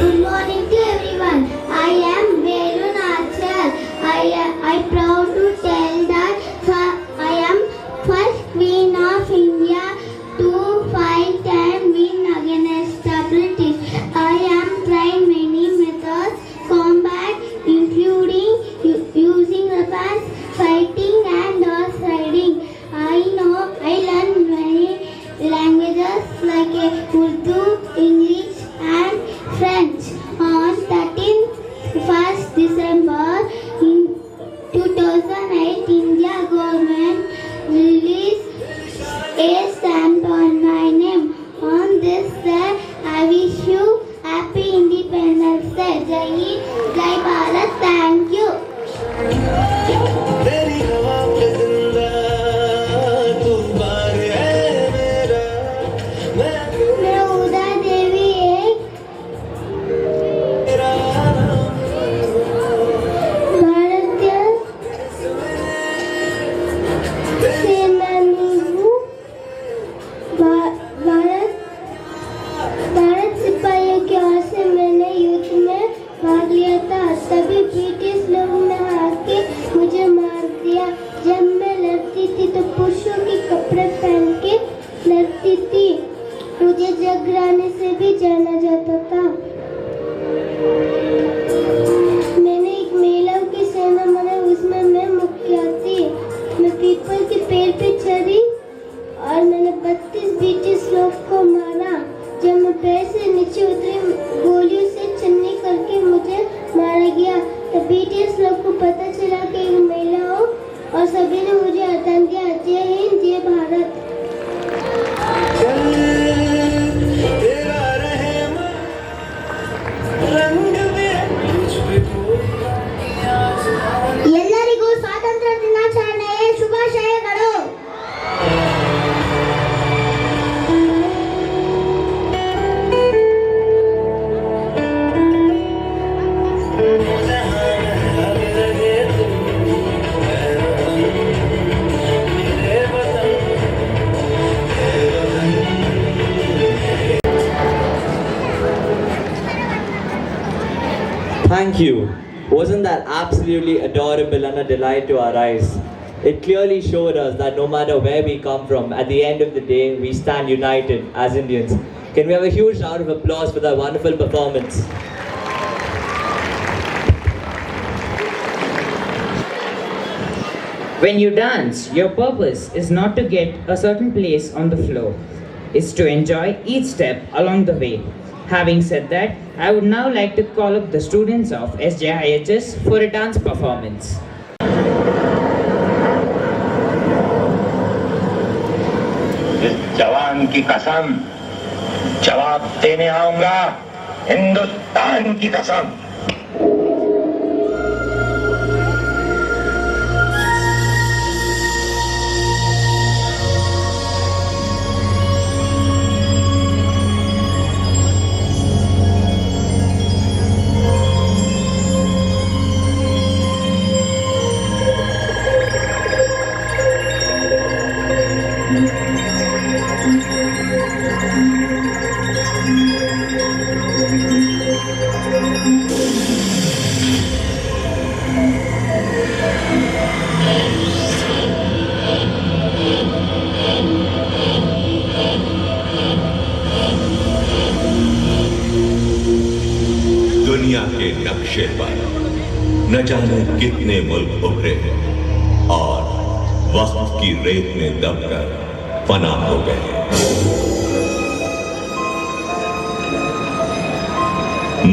Good morning to everyone. I am Velu Nachal. I proud to tell that I am first Queen of India to fight and win against the British. I am tried many methods combat, including using weapons, fighting and horse riding. I learned many languages like Urdu, English and French. On 1st December in 2008, India government released a stamp on my name. On this day, I wish you happy Independence Day. Jai Hind, Jai Bharat. Thank you. तेरी हवा पे जिंदा तू बार है मेरा मैं उदा देवी एक भारतीय सेनानी हूँ. भारत सिपाहियों की ओर से मैंने युद्ध में भाग लिया था. तभी ब्रिटिश लोग ने आके मुझे मार दिया. जब मैं लड़ती थी तो पुरुषों के कपड़े पहन के लड़ती थी. मुझे जगराने से भी जाना जाता था. मैंने एक महिलाओं की सेना बनाई, उसमें मैं मुखिया थी. मैं पीपल के पेड़ पे चढ़ी और मैंने 32 ब्रिटिश लोग को मारा. जब मैं पैर Thank you. Wasn't that absolutely adorable and a delight to our eyes? It clearly showed us that no matter where we come from, at the end of the day, we stand united as Indians. Can we have a huge round of applause for that wonderful performance? When you dance, your purpose is not to get a certain place on the floor. It's to enjoy each step along the way. Having said that, I would now like to call up the students of SJIHS for a dance performance. जवान की कसम जवाब देने आऊंगा हिंदुस्तान की कसम दुनिया के नक्शे पर न जाने कितने मुल्क उभरे हैं और वक्त की रेत में दबकर फना हो गए।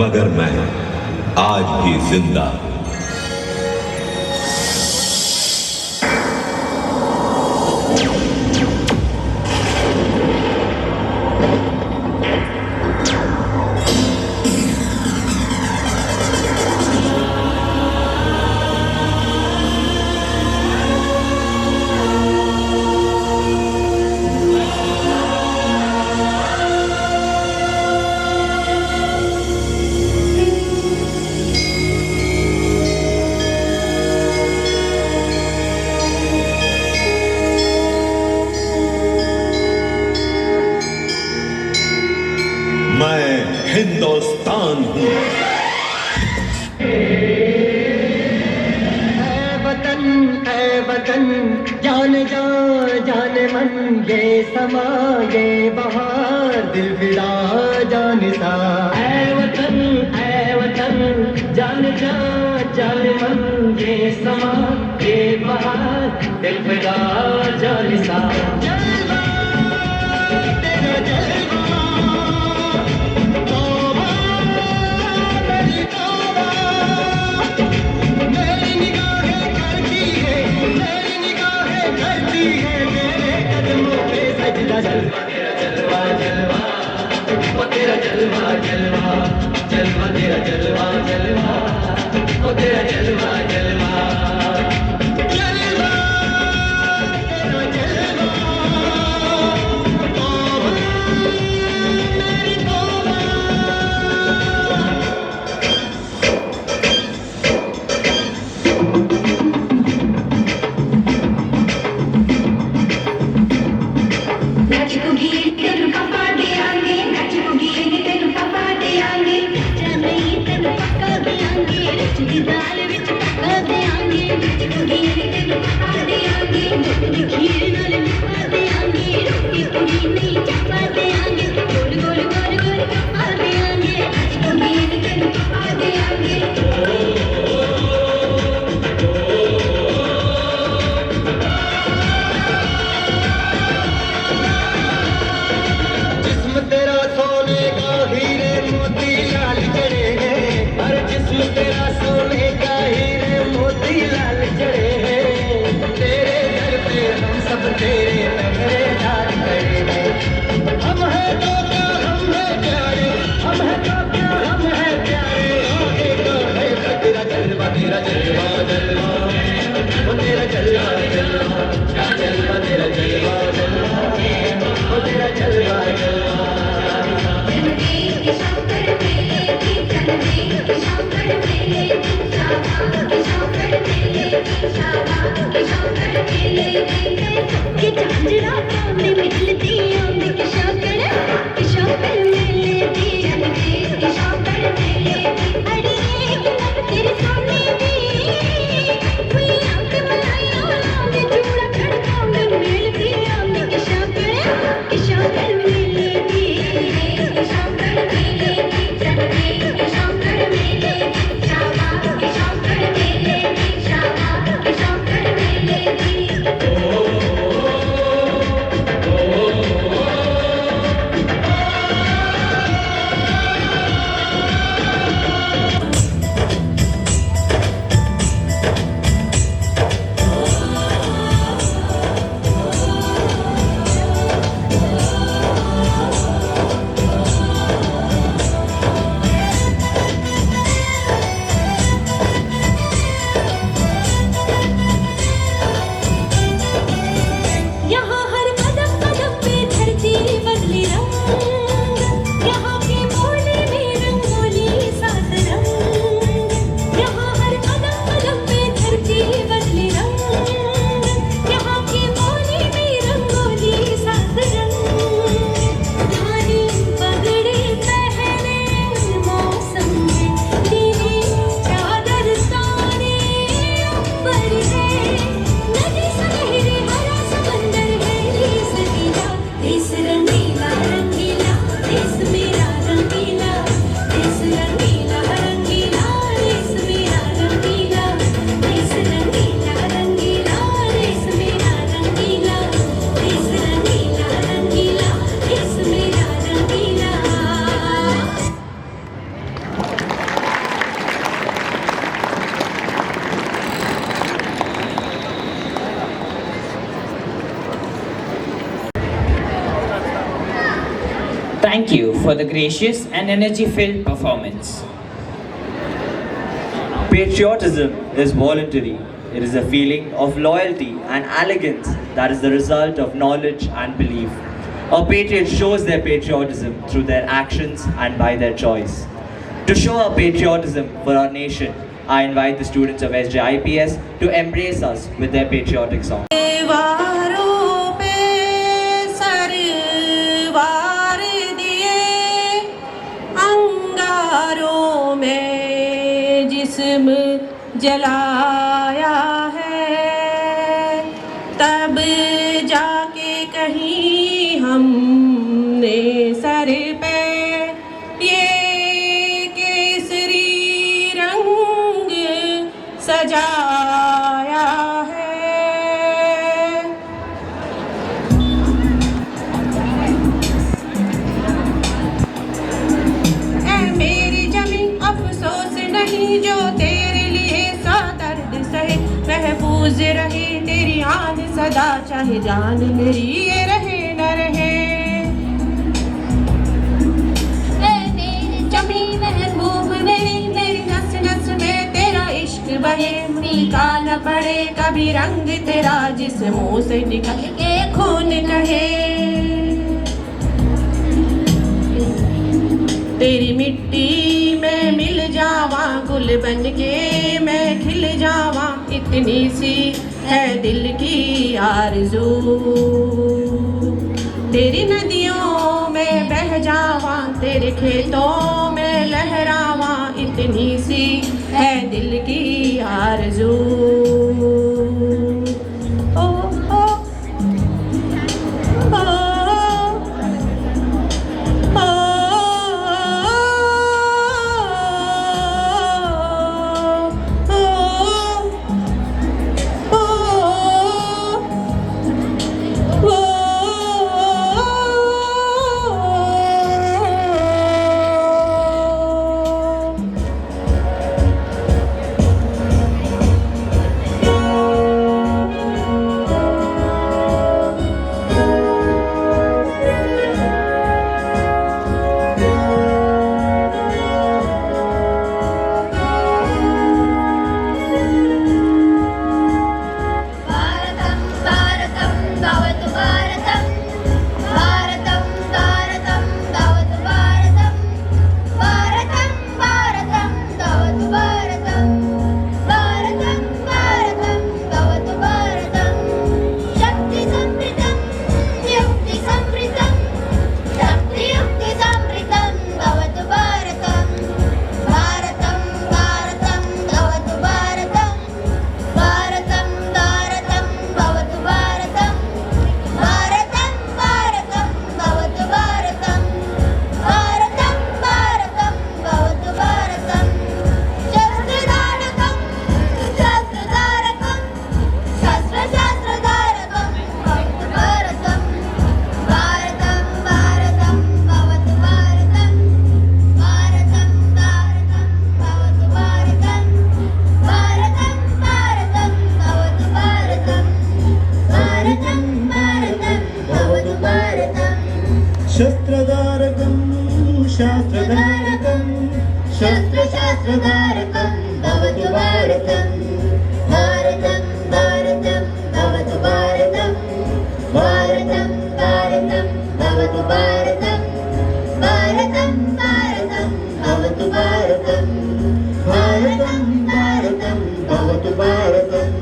मगर मैं आज भी जिंदा हूं। मैं हिंदुस्तान हूँ। ऐ वतन जाने जा जाने मन ये समा ये बहार दिल फिदा जाने सा। ऐ वतन जाने जा जाने मन ये समा ये बहार दिल फिदा जाने सा। जलवा तेरा जलवा जलवा जलवा जलवा ओ तेरा जलवा जलवा जलवा तेरा जलवा जलवा ओ तेरा जलवा जलवा जलवा तेरा जलवा तौबा मेरी तौबा। जिस्म तेरा सोने का हीरे मोती लाल चढ़े हैं, हर जिस्म तेरा सोने का हीरे मोती लाल चढ़े हैं। तेरे दर पे हम सब तेरे पहरेदार खड़े हैं। हम हैं तो क्या हम हैं प्यारे, हम हैं तो क्या हम हैं प्यारे। आगे का है तेरा जलवा तेरा जलवा जलवा वो तेरा जलवा जलवा जलवा तेरा जलवा जलवा वो तेरा जलवा जलवा। अरे Thank you for the gracious and energy-filled performance. Patriotism is voluntary. It is a feeling of loyalty and elegance that is the result of knowledge and belief. A patriot shows their patriotism through their actions and by their choice. To show our patriotism for our nation, I invite the students of SJIPS to embrace us with their patriotic song. जलाया है तब जाके कहीं हमने sir पे ये केसरी रंग सजाया है। ऐ मेरी जमी अफसोस नहीं जो महफूज रहे तेरी आन सदा चाहे जान मेरी ये रहे न रहे। मेरी जमी महबूब मेरी नस नस में तेरा इश्क बहे फीका न पड़े कभी रंग तेरा जिस मुंह से निकल के खून कहे। तेरी मिट्टी में मिल जावा गुल बन के मैं खिल जावा इतनी सी है दिल की आरज़ू। तेरी नदियों में बह जावा तेरे खेतों में लहरावा इतनी सी है दिल की आरज़ू। शस्त्रधारकं शास्त्रधारकं शस्त्रशास्त्रधारकं भवतु भारतं भारतं भारतं भवतु भारतं भारतं भारतं भवतु भारतं भारतं भारतं भवतु भारतं भारतं भारतं भवतु भारतम्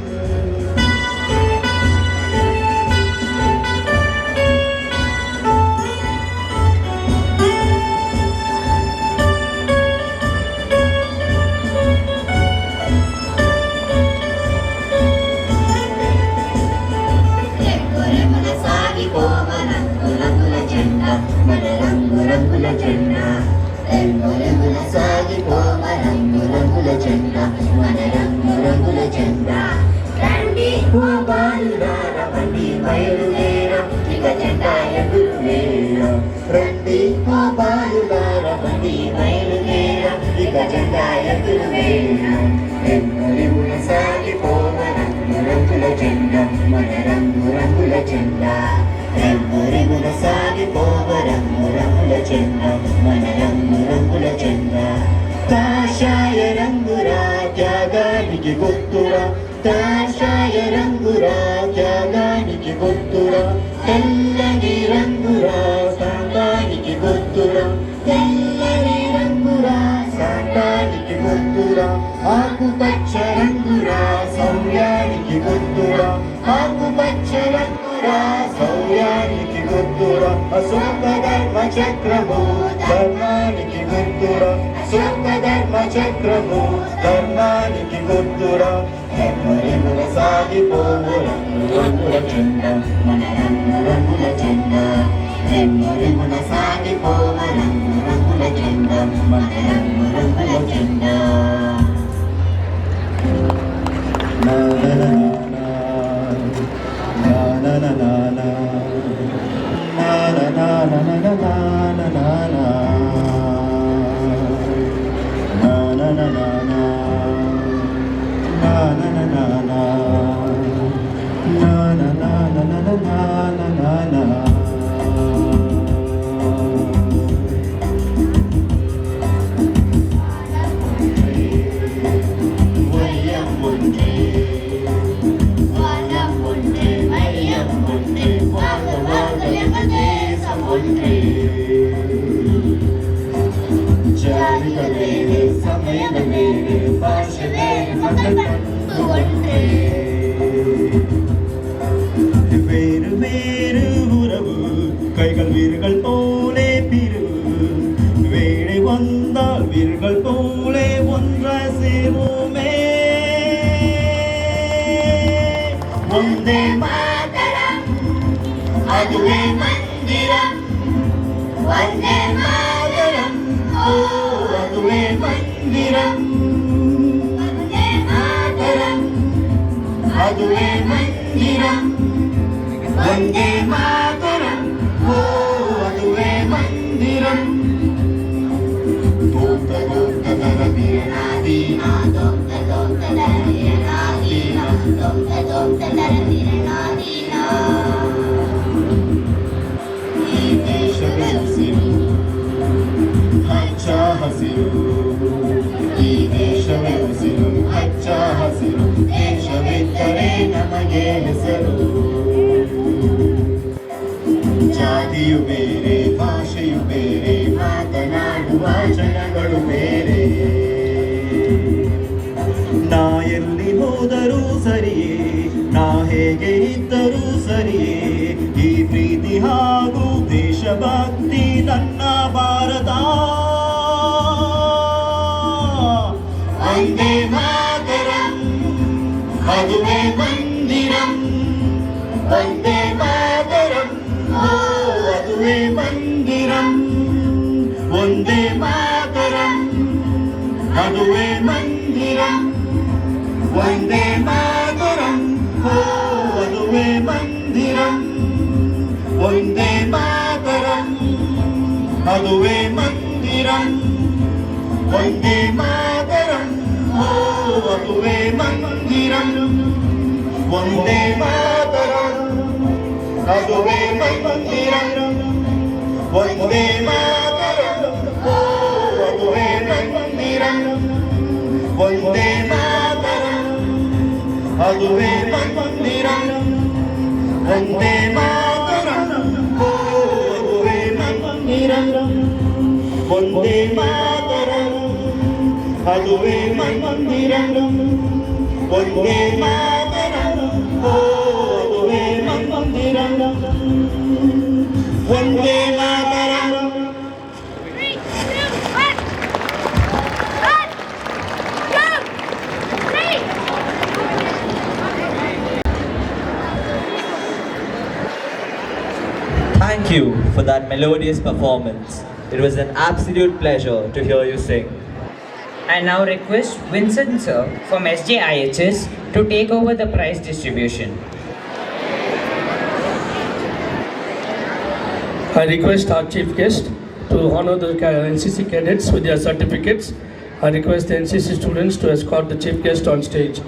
రంగుల జెండా రంగుల సాగిపోవ రంగుల జెండా మన రంగుల జెండా రండి ఓ బాలురార బండి బయలుదేర ఇక జెండా ఎగురువేర రండి ఓ బాలురార బండి బయలుదేర ఇక జెండా ఎగురువేర రంగుల సాగిపోవ రంగుల జెండా మన రంగుల జెండా రంగుల సాగిపోవ రంగుల జెండా మన రంగు రంగుల జెండా కాషాయ రంగురా త్యాగానికి గుర్తురా కాషాయ రంగురా త్యాగానికి గుర్తురా తెల్లని రంగురా శాంతానికి గుర్తురా తెల్లని రంగురా శాంతానికి గుర్తురా ఆకుపచ్చ రంగురా శౌర్యానికి గుర్తురా ఆకుపచ్చ రంగురా శౌర్యానికి గుర్తురా అశోక ధర్మ చక్రము ధర్మానికి గుర్తురా అశోక ధర్మ చక్రము ధర్మానికి గుర్తురా రంగుల సాగిపోవు రంగు రంగుల జెండా మన రంగు రంగుల జెండా రంగుల సాగిపోవు రంగు రంగుల జెండా మన రంగు రంగుల జెండా నా నా నా నా నా నా నా வேறு வேறு உறவு கைகள் வீர்கள் போலே பிரிவு வேலை வந்தால் வீர்கள் போலே ஒன்றாய் சேருமே வந்தே மாதரம் அதுவே மந்திரம் வந்தே மாதரம் ஓ அதுவே மந்திரம் வந்தே மாதரம் அதுவே மந்திரம் वन्दे मातरम् ओ अदुवे मन्दिरम् दोक्ता दोक्ता दरदीरनादीना दोक्ता दोक्ता दरदीरनादीना दोक्ता दोक्ता दरदीरनादीना ಈ ದೇಶವೇ ಉಸಿರು ಹಚ್ಚ ಹಸಿರು ಈ ದೇಶವೇ ಉಸಿರು ಹಚ್ಚ ಹಸಿರು ದೇಶವಿದ್ದರೆ ನಮಗೆ ಹೆಸರು ಜಾತಿಯು ಬೇರೆ ಭಾಷೆಯು ಬೇರೆ ಮಾತನಾಡುವ ಜನಗಳು ಬೇರೆ ನಾ ಎಲ್ಲಿ ಹೋದರೂ ಸರಿಯೇ ನಾ ಹೇಗೆ ಇದ್ದರೂ ಸರಿಯೇ ಈ ಪ್ರೀತಿ ಹಾಗೂ ದೇಶಭಕ್ತಿ ನನ್ನ ಭಾರತ ವಂದೇ ಮಾತರಂ ಅದುವೇ ಮಂದಿರಂ ವಂದೇ ಮಾತರಂ ಅದುವೇ ಮಂದಿರಂ ವಂದೇ ಮಾತರಂ ಅದುವೇ ಮಂದಿರಂ ವಂದೇ ಮಾತರಂ ಅದುವೇ ಮಂದಿರಂ ವಂದೇ ಮಾತರಂ ಅದುವೇ ಮಂದಿರಂ ವಂದೇ ಮಾತರಂ ಅದುವೇ ಮಂದಿರಂ ವಂದೇ ಮಾತರಂ ಅದುವೇ ಮಂದಿರಂ ವಂದೇ ಮಾತರಂ ಅದುವೇ ಮಂದಿರಂ ವಂದೇ ಮಾತರಂ ಅದುವೇ ಮಂದಿರಂ ವಂದೇ ಮಾತರಂ ಅದುವೇ ಮಂದಿರಂ ವಂದೇ ಮಾತರಂ ಅದುವೇ ಮಂದಿರಂ ವಂದೇ ಮಾತರಂ ಅದುವೇ ಮಂದಿರಂ Vande Mataram Thank you for that melodious performance. It was an absolute pleasure to hear you sing. I now request Vincent sir from SJIHS to take over the prize distribution. I request our chief guest to honor the NCC cadets with their certificates. I request the NCC students to escort the chief guest on stage.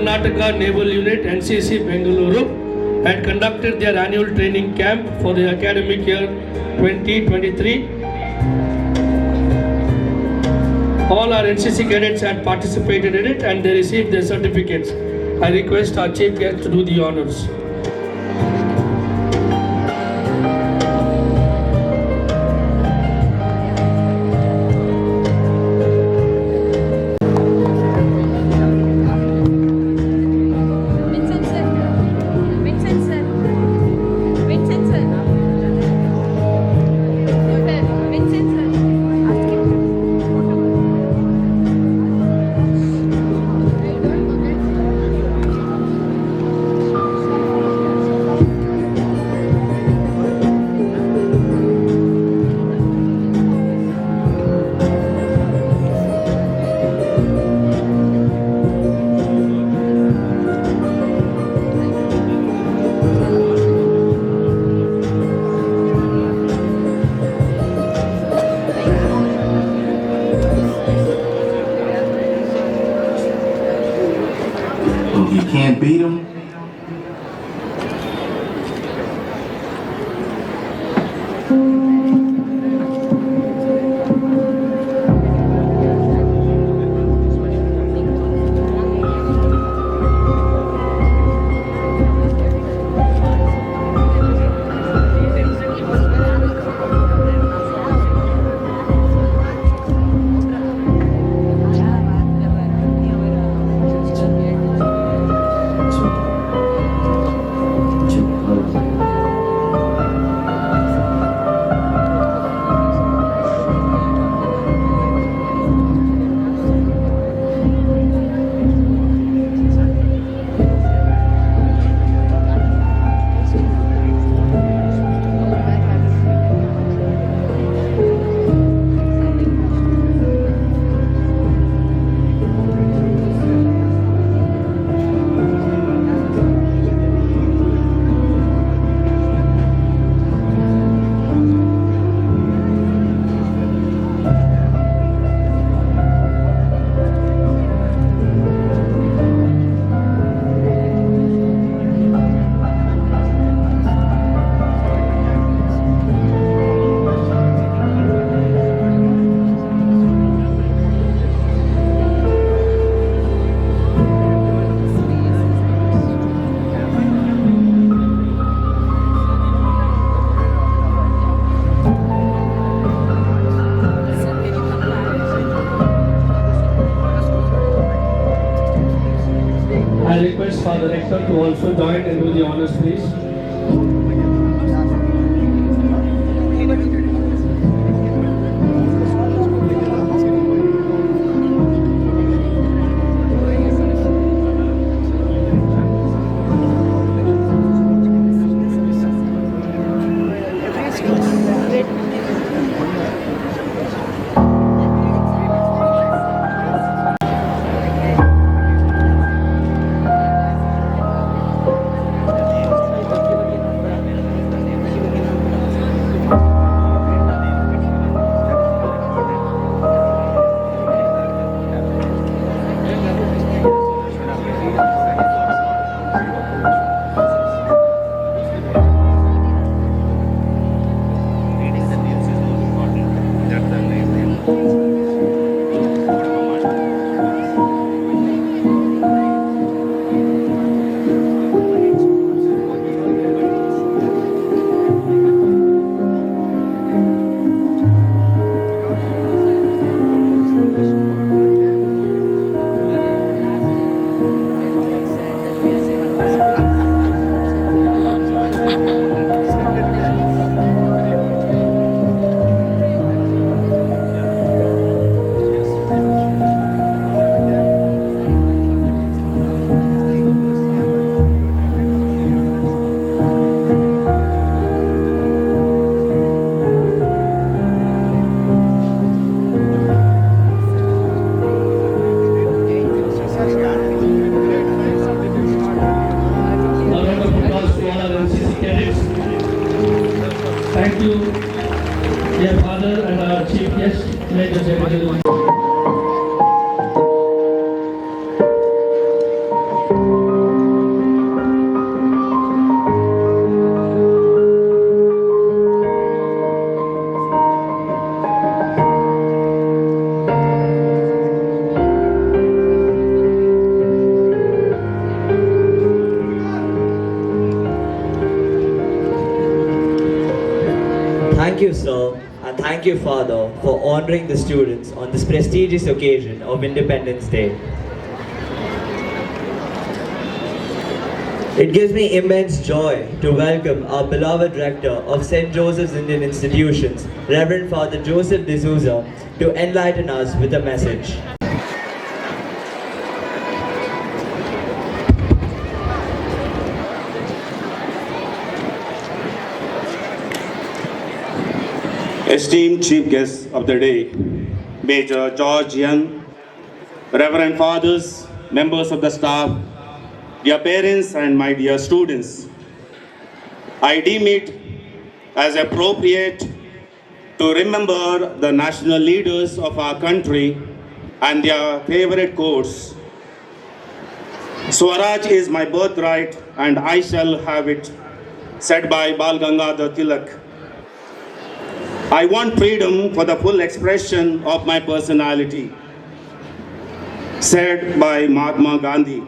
Karnataka Naval Unit NCC Bengaluru had conducted their annual training camp for the academic year 2023. All our NCC cadets had participated in it and they received their certificates. I request our chief guest to do the honors. You can't beat them. I request for the rector to also join and do the honors, please. Thank you, dear father and our chief guest, Major General. Thank you, sir, and thank you, Father, for honoring the students on this prestigious occasion of Independence Day. It gives me immense joy to welcome our beloved Rector of St. Joseph's Indian Institutions, Reverend Father Joseph D'Souza, to enlighten us with a message. Esteemed Chief Guests of the day, Major George Young, Reverend Fathers, members of the staff, dear parents and my dear students, I deem it as appropriate to remember the national leaders of our country and their favorite quotes. Swaraj is my birthright and I shall have it, said by Bal Gangadhar Tilak. I want freedom for the full expression of my personality, said by Mahatma Gandhi.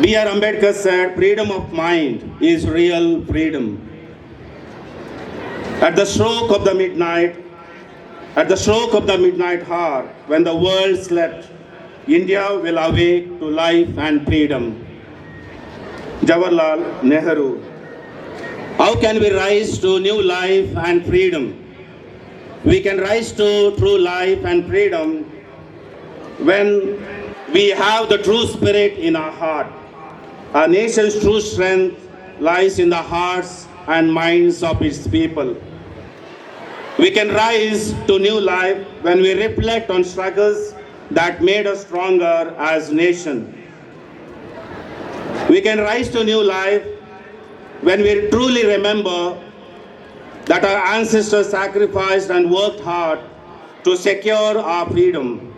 B.R. Ambedkar said, freedom of mind is real freedom. At the stroke of the midnight hour, when the world slept, India will awake to life and freedom. Jawaharlal Nehru. How can we rise to new life and freedom? We can rise to true life and freedom when we have the true spirit in our heart. Our nation's true strength lies in the hearts and minds of its people. We can rise to new life when we reflect on struggles that made us stronger as a nation. We can rise to new life when we truly remember that our ancestors sacrificed and worked hard to secure our freedom.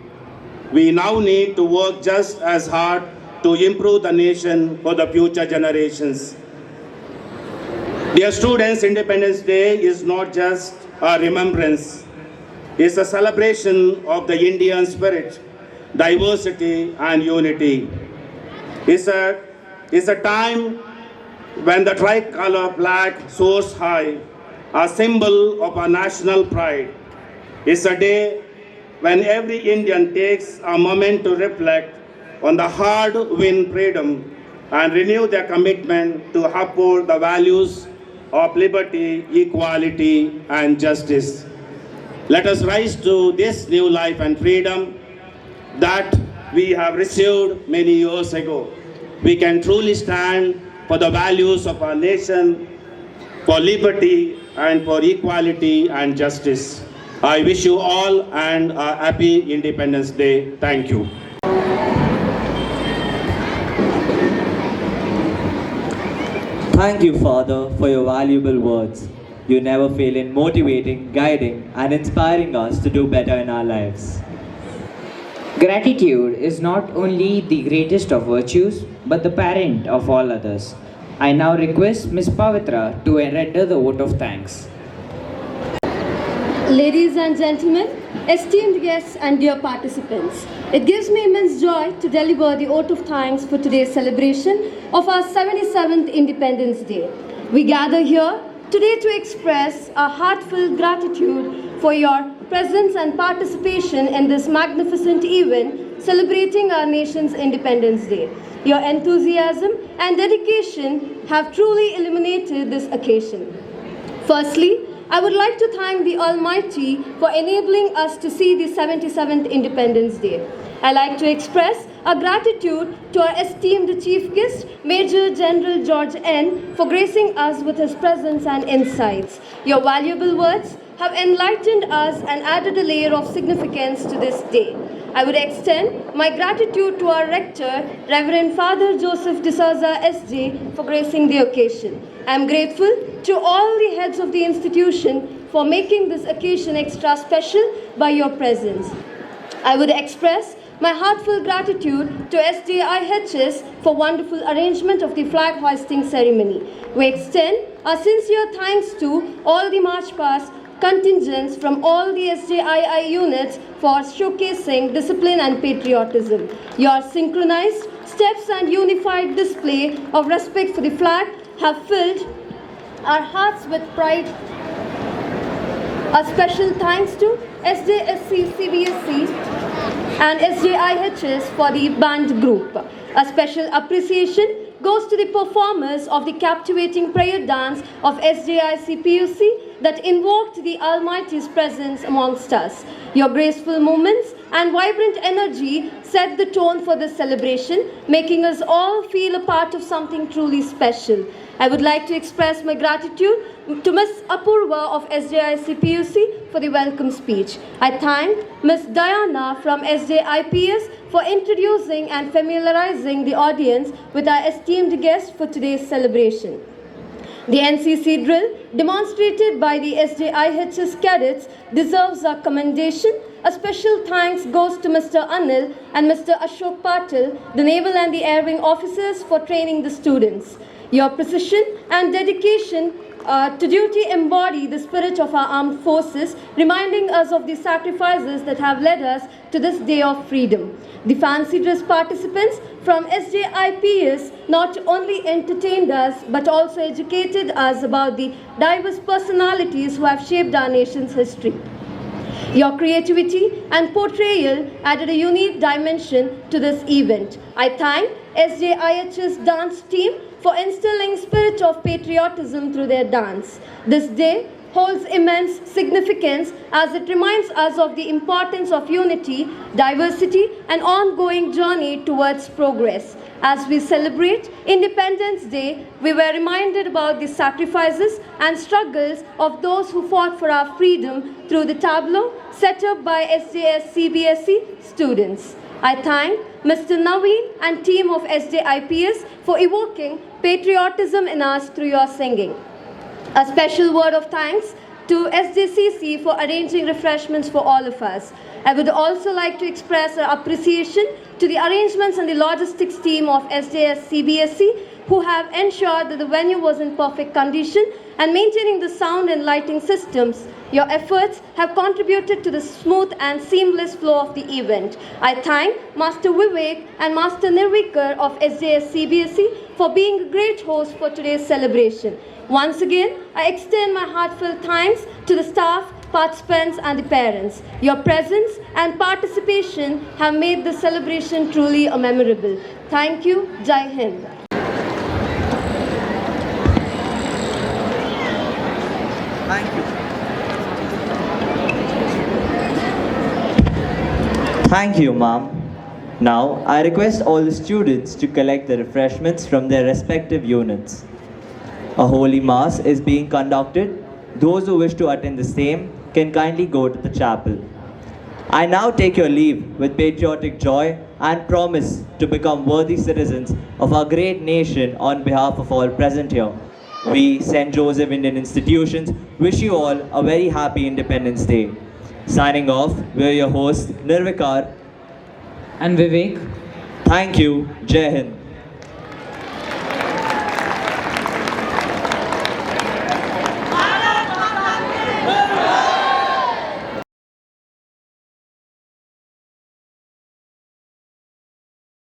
We now need to work just as hard to improve the nation for the future generations. Dear students, Independence Day is not just a remembrance. It's a celebration of the Indian spirit, diversity and unity. It's a time when the tricolor flag soars high, a symbol of our national pride. It's a day when every Indian takes a moment to reflect on the hard-won freedom and renew their commitment to uphold the values of liberty, equality, and justice. Let us rise to this new life and freedom that we have received many years ago. We can truly stand for the values of our nation, for liberty and for equality and justice. I wish you all and a happy Independence Day. Thank you. Thank you, Father, for your valuable words. You never fail in motivating, guiding, and inspiring us to do better in our lives. Gratitude is not only the greatest of virtues, but the parent of all others. I now request Ms. Pavitra to render the vote of thanks. Ladies and gentlemen, esteemed guests and dear participants, it gives me immense joy to deliver the oath of thanks for today's celebration of our 77th Independence Day. We gather here today to express our heartfelt gratitude for your presence and participation in this magnificent event celebrating our nation's Independence Day. Your enthusiasm and dedication have truly illuminated this occasion. Firstly, I would like to thank the Almighty for enabling us to see the 77th Independence Day. I like to express our gratitude to our esteemed Chief Guest, Major General George N., for gracing us with his presence and insights. Your valuable words have enlightened us and added a layer of significance to this day. I would extend my gratitude to our Rector, Reverend Father Joseph D'Souza SJ, for gracing the occasion. I am grateful to all the heads of the institution for making this occasion extra special by your presence. I would express my heartfelt gratitude to SJIHS for wonderful arrangement of the flag hoisting ceremony. We extend our sincere thanks to all the march past contingents from all the SJII units for showcasing discipline and patriotism. Your synchronized steps and unified display of respect for the flag have filled our hearts with pride A special thanks to SJSC CBSC and SJIHS for the band group. A special appreciation goes to the performers of the captivating prayer dance of SJIC PUC that invoked the Almighty's presence amongst us. Your graceful movements and vibrant energy set the tone for this celebration, making us all feel a part of something truly special. I would like to express my gratitude to Ms. Apurva of SJIC PUC for the welcome speech. I thank Ms. Diana from SJIPS for introducing and familiarizing the audience with our esteemed guest for today's celebration. The NCC drill demonstrated by the SJIHS cadets deserves our commendation. A special thanks goes to Mr. Anil and Mr. Ashok Patil, the Naval and the Air Wing officers, for training the students. Your precision and dedication to duty embody the spirit of our armed forces, reminding us of the sacrifices that have led us to this day of freedom. The fancy dress participants from SJIPS not only entertained us but also educated us about the diverse personalities who have shaped our nation's history. Your creativity and portrayal added a unique dimension to this event. I thank SJIHS dance team for instilling spirit of patriotism through their dance. This day holds immense significance as it reminds us of the importance of unity, diversity, and ongoing journey towards progress. As we celebrate Independence Day, we were reminded about the sacrifices and struggles of those who fought for our freedom through the tableau set up by SJS CBSE students. I thank Mr. Naveen and team of SJIPS for evoking patriotism in us through your singing. A special word of thanks to SJCC for arranging refreshments for all of us. I would also like to express our appreciation to the arrangements and the logistics team of SJS CBSE who have ensured that the venue was in perfect condition and maintaining the sound and lighting systems. Your efforts have contributed to the smooth and seamless flow of the event. I thank Master Vivek and Master Nirvikar of SJS CBSE for being a great host for today's celebration. Once again, I extend my heartfelt thanks to the staff, participants and the parents. Your presence and participation have made the celebration truly memorable. Thank you. Jai Hind. Thank you. Thank you, ma'am. Now, I request all the students to collect the refreshments from their respective units. A holy mass is being conducted. Those who wish to attend the same can kindly go to the chapel. I now take your leave with patriotic joy and promise to become worthy citizens of our great nation on behalf of all present here. We, St. Joseph Indian Institutions, wish you all a very happy Independence Day. Signing off, we're your hosts, Nirvikar and Vivek. Thank you. Jai Hind.